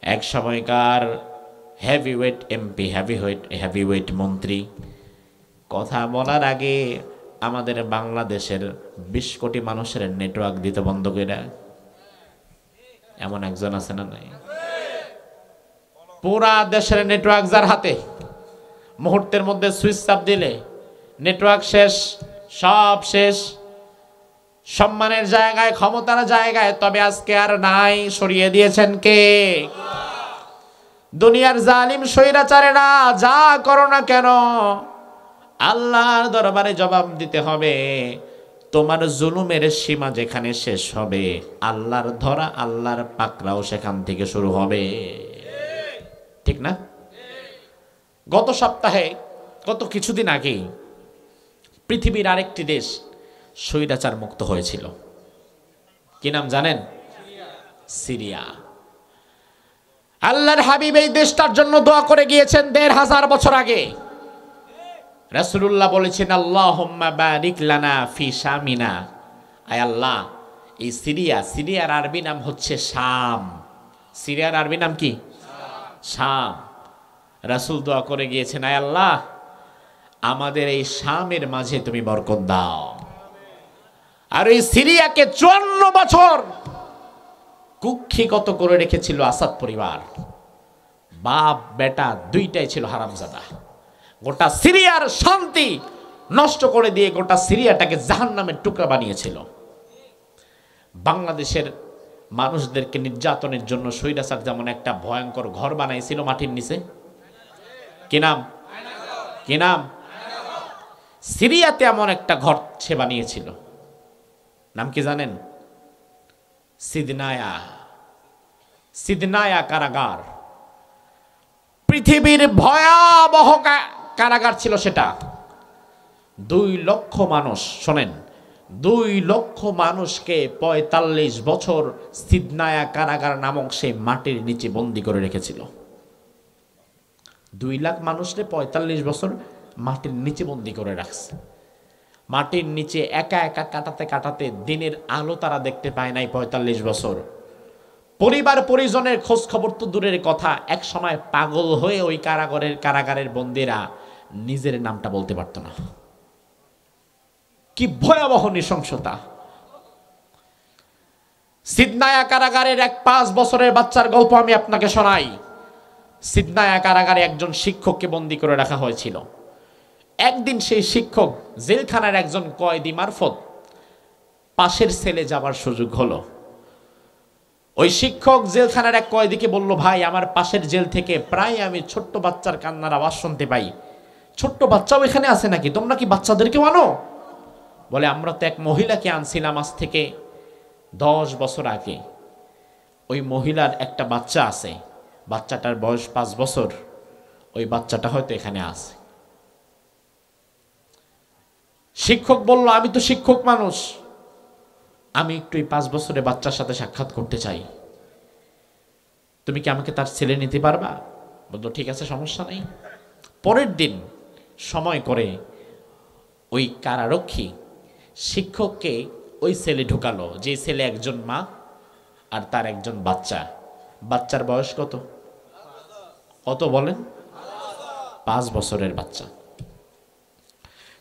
এক সময়কার হেভিওয়েট এমপি, হেভিওয়েট মন্ত্রী। কথা বলার আগে আমাদের বাংলাদেশের 20 কোটি মানুষের নেটওয়ার্ক দিতে বন্ধ করে, এমন একজন আছে না নাই? পুরা দেশের নেটওয়ার্ক যার হাতে, মুহূর্তের মধ্যে সুইচ চাপ দিলে নেটওয়ার্ক শেষ, সব শেষ, সম্মানের জায়গায়, ক্ষমতার জায়গায়। তবে আজকে আর নাই, সরিয়ে দিয়েছেন কে? দুনিয়ার জালিম স্বৈরাচারেরা যা করো না কেন আল্লাহর দরবারে জবাব দিতে হবে। তোমার জুলুমের সীমা যেখানে শেষ হবে, আল্লাহর ধরা, আল্লাহর পাকড়াও সেখান থেকে শুরু হবে। ঠিক না? গত সপ্তাহে, গত কিছুদিন আগে পৃথিবীর আরেকটি দেশ স্বৈরাচার মুক্ত হয়েছিল। কি নাম জানেন? সিরিয়া। আল্লাহর হাবিব এই দেশটার জন্য দোয়া করে গিয়েছেন 1500 বছর আগে। রাসূলুল্লাহ বলেছেন, আল্লাহুম্মা বারিক লানা ফি শামিনা। আয় আল্লাহ, এই সিরিয়া, সিরিয়ার আরবি নাম হচ্ছে শাম। সিরিয়ার আরবি নাম কি? শাম। রাসূল দোয়া করে গিয়েছেন, আয় আল্লাহ, আমাদের এই শামের মাঝে তুমি বরকত দাও। আর এই সিরিয়াকে 54 বছর কুক্ষিগত করে রেখেছিল আসাদ পরিবার। বাপ বেটা দুইটাই ছিল হারামজাদা। গোটা সিরিয়ার শান্তি নষ্ট করে দিয়ে গোটা সিরিয়াটাকে জাহান্নামের টুকরা বানিয়েছিল। বাংলাদেশের মানুষদেরকে নির্যাতনের জন্য স্বৈরাচার যেমন একটা ভয়ঙ্কর ঘর বানাইছিল মাটির নিচে। কি নাম? কি নাম? সিরিয়াতে এমন একটা ঘর সে বানিয়েছিল, নাম কি জানেন? সিদনায়া। সিদনায়া কারাগার। পৃথিবীর ভয়াবহ কারাগার ছিল সেটা। 2 লক্ষ মানুষ, শোনেন, 2 লক্ষ মানুষকে 45 বছর সিদনায়া কারাগার নামক সেই মাটির নিচে বন্দী করে রেখেছিল। 2 লাখ মানুষকে 45 বছর মাটির নিচে বন্দী করে রাখছে। মাটির নিচে একা একা কাটাতে কাটাতে দিনের আলো তারা দেখতে পায় নাই 45 বছর। পরিবার পরিজনের খোঁজ খবর তো দূরের কথা, এক সময় পাগল হয়ে ওই কারাগারের বন্দীরা নিজের নামটা বলতে পারত না। কি ভয়াবহ নৃশংসতা! সিদনায়া কারাগারের এক 5 বছরের বাচ্চার গল্প আমি আপনাকে শোনাই। সিদনায়া কারাগারে একজন শিক্ষককে বন্দী করে রাখা হয়েছিল। একদিন সেই শিক্ষক জেলখানার একজন কয়েদি মারফত পাশের সেলে যাবার সুযোগ হলো। ওই শিক্ষক জেলখানার এক কয়েদিকে বলল, ভাই, আমার পাশের জেল থেকে প্রায় আমি ছোট্ট বাচ্চার কান্নার আওয়াজ শুনতে পাই। ছোট্ট বাচ্চাও এখানে আছে নাকি? তোমরা কি বাচ্চাদেরকেও আনো? বলে, আমরা তো এক মহিলাকে আনছিলাম আজ থেকে 10 বছর আগে। ওই মহিলার একটা বাচ্চা আছে, বাচ্চাটার বয়স 5 বছর। ওই বাচ্চাটা হয়তো এখানে আছে। শিক্ষক বলল, আমি তো শিক্ষক মানুষ, আমি একটু এই 5 বছরের বাচ্চার সাথে সাক্ষাৎ করতে চাই, তুমি কি আমাকে তার ছেলে নিতে পারবা? বললো, ঠিক আছে, সমস্যা নেই। পরের দিন সময় করে ওই কারারক্ষী শিক্ষককে ওই ছেলে ঢুকালো, যে ছেলে একজন মা আর তার একজন বাচ্চা। বাচ্চার বয়স কত? কত বলেন? 5 বছরের বাচ্চা।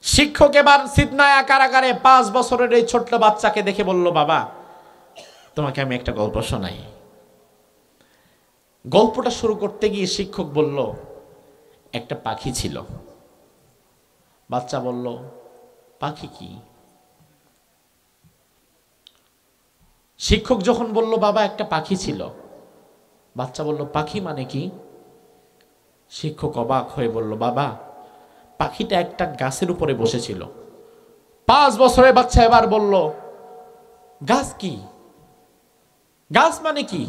শিক্ষক এবার সিদনায়া কারাগারে 5 বছরের এই ছোট্ট বাচ্চাকে দেখে বলল, বাবা, তোমাকে আমি একটা গল্প শোনাই। গল্পটা শুরু করতে গিয়ে শিক্ষক বলল, একটা পাখি ছিল। বাচ্চা বলল, পাখি কি? শিক্ষক যখন বলল, বাবা, একটা পাখি ছিল, বাচ্চা বলল, পাখি মানে কি? শিক্ষক অবাক হয়ে বলল, বাবা, পাখিটা একটা গাছের উপরে বসেছিল। 5 বছরের বাচ্চা এবার বলল, গাছ কি? গাছ মানে কি?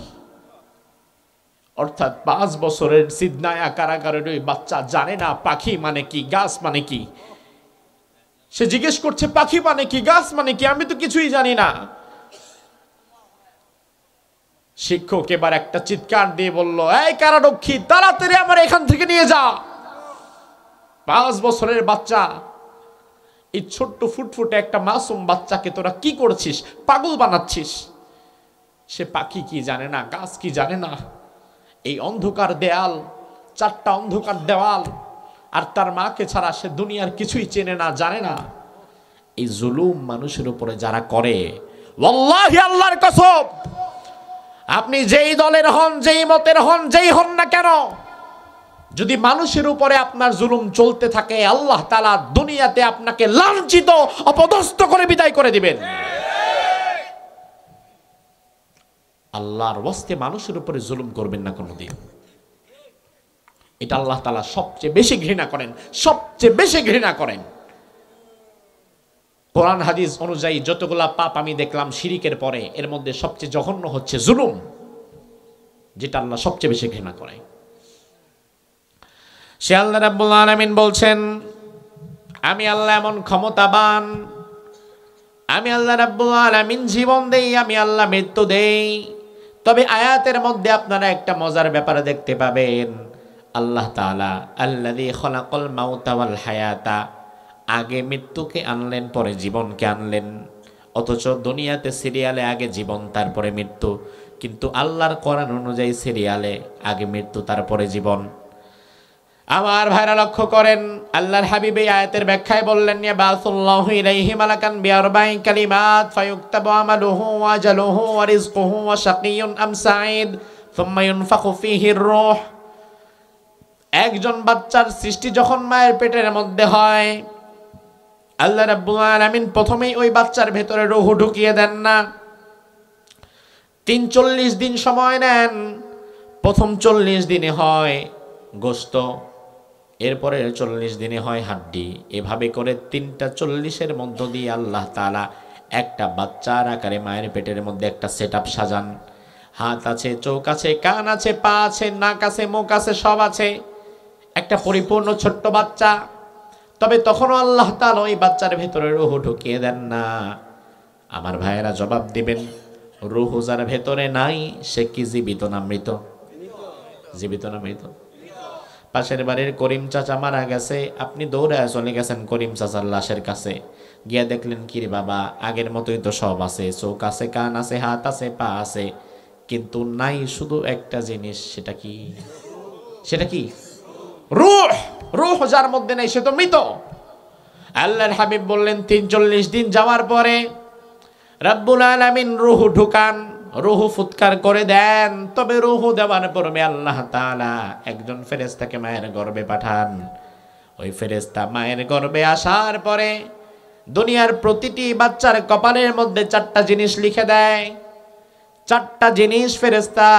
অর্থাৎ 5 বছরের সিদনায়া কারাগারের ওই বাচ্চা জানে না পাখি মানে কি, গাছ মানে কি। সে জিজ্ঞেস করছে পাখি মানে কি, গাছ মানে কি, আমি তো কিছুই জানি না। শিক্ষক এবার একটা চিৎকার দিয়ে বলল, এই কারারক্ষী, তাড়াতাড়ি আমার এখান থেকে নিয়ে যা। 5 বছরের বাচ্চা, এই ছোট্ট ফুটফুটে একটা মাসুম বাচ্চাকে তোরা কি করছিস, পাগল বানাচ্ছিস। সে পাখি কি জানে না, গাছ কি জানে না। এই অন্ধকার দেয়াল, 4টা অন্ধকার দেওয়াল, আর তার মাকে ছাড়া সে দুনিয়ার কিছুই চেনে না, জানে না। এই জুলুম মানুষের উপরে যারা করে, ওয়াল্লাহি আল্লাহর কসম, আপনি যেই দলের হন, যেই মতের হন, যেই হন না কেন, যদি মানুষের উপরে আপনার জুলুম চলতে থাকে, আল্লাহ তাআলা দুনিয়াতে আপনাকে লাঞ্ছিত অপদস্থ করে বিদায় করে দিবেন। আল্লাহর ওয়াস্তে মানুষের উপরে জুলুম করবেন না কোনোদিন। এটা আল্লাহ তাআলা সবচেয়ে বেশি ঘৃণা করেন, সবচেয়ে বেশি ঘৃণা করেন। কোরআন হাদিস অনুযায়ী যতগুলা পাপ আমি দেখলাম শিরিকের পরে, এর মধ্যে সবচেয়ে জঘন্য হচ্ছে জুলুম, যেটা আল্লাহ সবচেয়ে বেশি ঘৃণা করে। সে আল্লাহ রাব্বুল আলামিন বলছেন, আমি আল্লাহ এমন ক্ষমতাবান, আমি আল্লাহ রাব্বুল আলামিন জীবন দেই, আমি আল্লাহ মৃত্যু দেই। তবে আয়াতের মধ্যে আপনারা একটা মজার ব্যাপার দেখতে পাবেন, আল্লাহ তাআলা আল্লাযী খলাকাল মাউতা ওয়াল হায়াতা, আগে মৃত্যুকে আনলেন পরে জীবনকে আনলেন। অথচ দুনিয়াতে সিরিয়ালে আগে জীবন তারপরে মৃত্যু, কিন্তু আল্লাহর কোরআন অনুযায়ী সিরিয়ালে আগে মৃত্যু তারপরে জীবন। আমার ভাইরা লক্ষ্য করেন, আল্লাহর হাবিব এই আয়াতের ব্যাখ্যায় বললেন, ইয়াবাসুল্লাহু ইলাইহি মালাকান বিআরবাঈ কালিমাত ফায়ুকতাবু আমালুহু ওয়া আজালুহু ওয়া রিজকুহু ওয়া শাকিয়্যুন আম সাঈদ সুম্মা ইউনফাখু ফীহির রূহ। একজন বাচ্চার সৃষ্টি যখন মায়ের পেটের মধ্যে হয়, আল্লাহ রাব্বুল আলামিন প্রথমেই ওই বাচ্চার ভেতরে রূহ ঢুকিয়ে দেন না। 43 দিন সময় নেন। প্রথম 40 দিনে হয় গোশত, এরপরে 40 দিনে হয় হাড্ডি। এভাবে করে 3টা 40-এর মধ্য দিয়ে আল্লাহ তাআলা একটা বাচ্চার আকারে মায়ের পেটের মধ্যে একটা সেটআপ সাজান। হাত আছে, চোখ আছে, কান আছে, পা আছে, নাক আছে, মুখ আছে, সব আছে, একটা পরিপূর্ণ ছোট্ট বাচ্চা। তবে তখনও আল্লাহ তাআলা ওই বাচ্চার ভেতরে রূহ ঢুকিয়ে দেন না। আমার ভাইয়েরা জবাব দিবেন, রূহ যার ভেতরে নাই সে কি জীবিত না মৃত? জীবিত না মৃত? পাশের বাড়ির করিম চাচা মারা গেছে, আপনি দৌড়ায় চলে গেছেন করিম চাচার লাশের কাছে, গিয়া দেখলেন কি রে বাবা, আগের মতোই তো সব আছে, চোখ আছে, কান আছে, হাত আছে, পা আছে, কিন্তু নাই শুধু একটা জিনিস। সেটা কি? সেটা কি? রূহ। রূহ যার মধ্যে নাই সে তো মৃত। আল্লাহর হাবিব বললেন 43 দিন যাওয়ার পরে রব্বুল আলামিন রূহ ঢুকান, রূহ ফুৎকার করে দেন। তবে রূহ দেওয়ার পরে আল্লাহ তাআলা একজন ফেরেশতাকে মায়ের গর্ভে পাঠান। ওই ফেরেশতা মায়ের গর্ভে আসার পরে দুনিয়ার প্রতিটি বাচ্চার কপালের মধ্যে 4টা জিনিস লিখে দেয়। 4টা জিনিস ফেরেশতা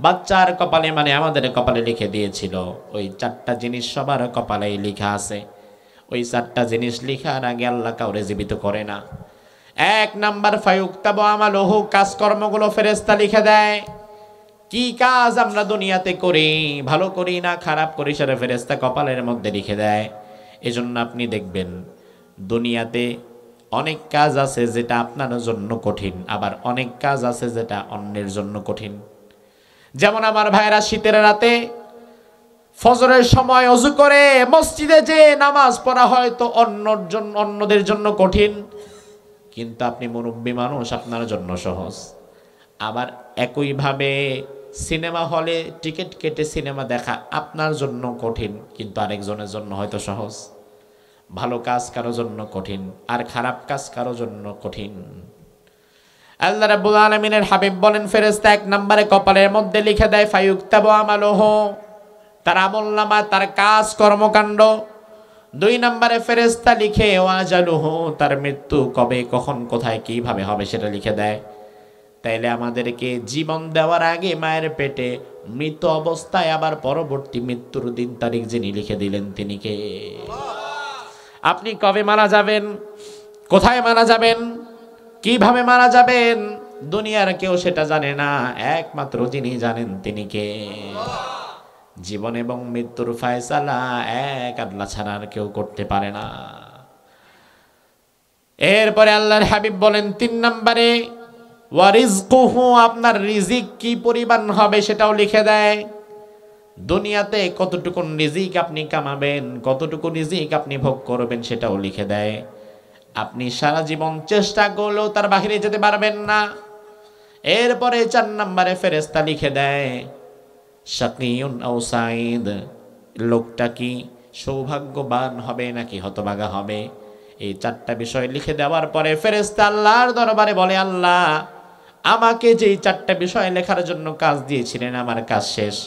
বাচ্চার কপালে, মানে আমাদের কপালে লিখে দিয়েছিল। ওই 4টা জিনিস সবার কপালেই লেখা আছে। ওই 4টা জিনিস লিখার আগে আল্লাহ কাউরে জীবিত করে না। 1 নাম্বার ফায়ুকতাবু আমালুহু, কাজকর্মগুলো ফেরেশতা লিখে দেয়। কি কাজ আমরা দুনিয়াতে করি, ভালো করি না খারাপ করি, সেটা ফেরেশতা কপালের মধ্যে লিখে দেয়। এজন্য আপনি দেখবেন দুনিয়াতে অনেক কাজ আছে যেটা আপনার জন্য কঠিন, আবার অনেক কাজ আছে যেটা অন্যের জন্য কঠিন। যেমন আমার ভাইরা শীতের রাতে ফজরের সময় ওযু করে মসজিদে যে নামাজ পড়া হয় তো অন্যদের জন্য কঠিন, কিন্তু আপনি মুরব্বী মানুষ, আপনার জন্য সহজ। আবার একইভাবে সিনেমা হলে টিকিট কেটে সিনেমা দেখা আপনার জন্য কঠিন, কিন্তু আরেকজনের জন্য হয়তো সহজ। ভালো কাজ কারো জন্য কঠিন, আর খারাপ কাজ কারো জন্য কঠিন। আল্লাহ রাব্বুল আলামিনের হাবিব বলেন, ফেরেশতা 1 নম্বরে কপালের মধ্যে লিখে দেয় ফায়ুকতাবু আমালুহু, তার আমলনামা, তার কাজ কর্মকাণ্ড। 2 নম্বরে ফেরেশতা লিখে ওয়াজালুহু, তার মৃত্যু কবে, কখন, কোথায়, কিভাবে হবে সেটা লিখে দেয়। তাইলে আমাদেরকে জীবন দেওয়ার আগে মায়ের পেটে মৃত অবস্থায় আবার পরবর্তী মৃত্যুর দিন তারিখ যিনি লিখে দিলেন তিনি কে? আপনি কবে মারা যাবেন, কোথায় মারা যাবেন, কিভাবে মারা যাবেন দুনিয়ার কেউ সেটা জানে না, একমাত্র যিনি জানেন তিনি কে। জীবন এবং মৃত্যুর ফয়সালা এক আল্লাহ ছাড়া আর কেউ করতে পারে না। এরপরে আল্লাহর হাবিব বলেন ৩ নম্বরে ওয়ারিজকুহু, আপনার রিজিক কি পরিমাণ হবে সেটাও লিখে দেয়। দুনিয়াতে কতটুকু রিজিক আপনি কামাবেন, কতটুকু রিজিক আপনি ভোগ করবেন সেটাও লিখে দেয়। আপনি সারা জীবন চেষ্টা করলেও তার বাহিরে যেতে পারবেন না। এরপরে ৪ নম্বরে ফেরেশতা লিখে দেয় শাকিউন আও সাঈদ, লোকটা কি সৌভাগ্যবান হবে নাকি হতভাগা হবে। এই 4টা বিষয় লিখে দেওয়ার পরে ফেরেশতা আল্লাহর দরবারে বলে, আল্লাহ আমাকে যেই 4টা বিষয় লেখার জন্য কাজ দিয়েছিলেন আমার কাজ শেষ।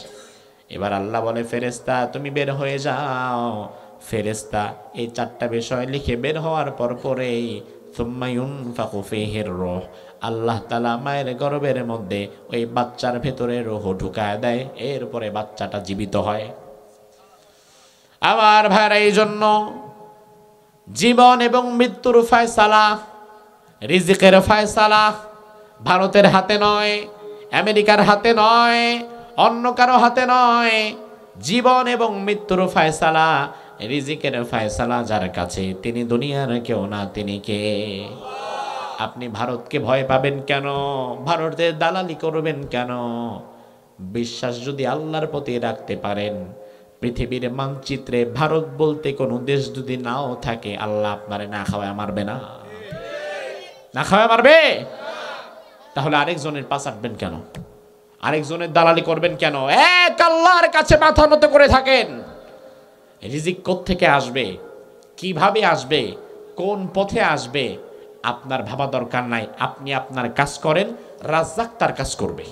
এবার আল্লাহ বলে ফেরেশতা তুমি বের হয়ে যাও। ফেরেশতা এই 4টা বিষয় লিখে বের হওয়ার পর পরেই সুম্মা ইউনফাখু ফীহির রূহ, আল্লাহ তাআলা মায়ের গর্ভের মধ্যে ওই বাচ্চার ভেতরে রূহ ঢুকায় দেয়। এরপরে বাচ্চাটা জীবিত হয়। আমার ভাইরা, এই জন্য জীবন এবং মৃত্যুর ফয়সালা, রিজিকের ফয়সালা ভারতের হাতে নয়, আমেরিকার হাতে নয়, অন্য কারো হাতে নয়। জীবন এবং মৃত্যুর ফয়সালা, রিজিকের ফয়সালা যার কাছে, তিনি দুনিয়ার কেউ না, তিনি কে। আপনি ভারতকে ভয় পাবেন কেন? ভারতের দালালি করবেন কেন? বিশ্বাস যদি আল্লাহর প্রতি রাখতে পারেন, পৃথিবীর মানচিত্রে ভারত বলতে কোনো দেশ যদি নাও থাকে, আল্লাহ আপনারে না খাওয়ায় মারবে না? না খাওয়ায় মারবে? তাহলে আরেকজনের পাশ আটবেন কেন? আরেকজনের দালালি করবেন কেন? এক আল্লাহর কাছে মাথা নত করে থাকেন। রিজিক কোত্থেকে আসবে, কিভাবে আসবে, কোন পথে আসবে আপনার ভাবা দরকার নাই। আপনি আপনার কাজ করেন, রাজ্জাক তার কাজ করবে।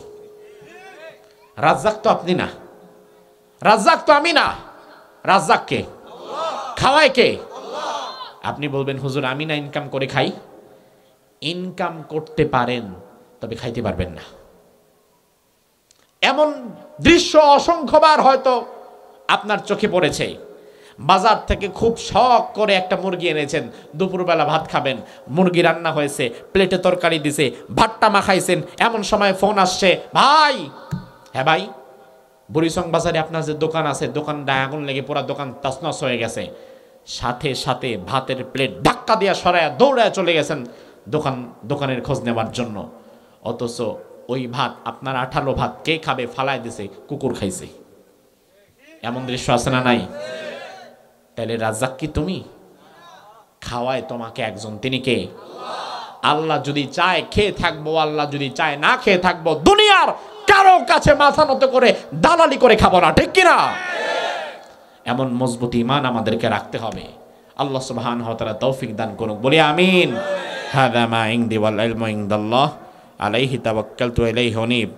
রাজ্জাক তো আপনি না, রাজ্জাক তো আমি না। রাজ্জাক কে? খাওয়ায় কে? আপনি বলবেন হুজুর আমি না ইনকাম করে খাই। ইনকাম করতে পারেন, তবে খাইতে পারবেন না। এমন দৃশ্য অসংখ্যবার হয়তো আপনার চোখে পড়েছে। বাজার থেকে খুব শখ করে একটা মুরগি এনেছেন, দুপুরবেলা ভাত খাবেন, মুরগি রান্না হয়েছে, প্লেটে তরকারি দিছে, ভাতটা মাখাইছেন, এমন সময় ফোন আসছে, ভাই। হ্যাঁ ভাই, বুড়িচং বাজারে আপনার যে দোকান আছে, দোকানটা আগুন লেগে পুরো দোকান তছনছ হয়ে গেছে। সাথে সাথে ভাতের প্লেট ধাক্কা দিয়া সরায়া দৌড়ায় চলে গেছেন দোকানের খোঁজ নেওয়ার জন্য। অথচ ওই ভাত, আপনার 18 ভাত কে খাবে? ফালায় দিছে, কুকুর খাইছে। এমন দৃশ্য আছে না নাই? তাহলে রাজ্জাক কি তুমি? খাওয়ায় তোমাকে একজন, তিনি কে? আল্লাহ যদি চায় খেয়ে থাকবো, আল্লাহ যদি চায় না খেয়ে থাকবো। দুনিয়ার কারো কাছে মাথা নত করে দালালি করে খাবো না, ঠিক কিনা? এমন মজবুত ঈমান আমাদেরকে রাখতে হবে। আল্লাহ সুবহানাহু ওয়া তাআলা তৌফিক দান করুন, বলি আমিন। হাযা মা ইনদি ওয়াল ইলমু ইনদাল্লাহ, আলাইহি তাওয়াক্কালতু ওয়া ইলাইহি উনীব।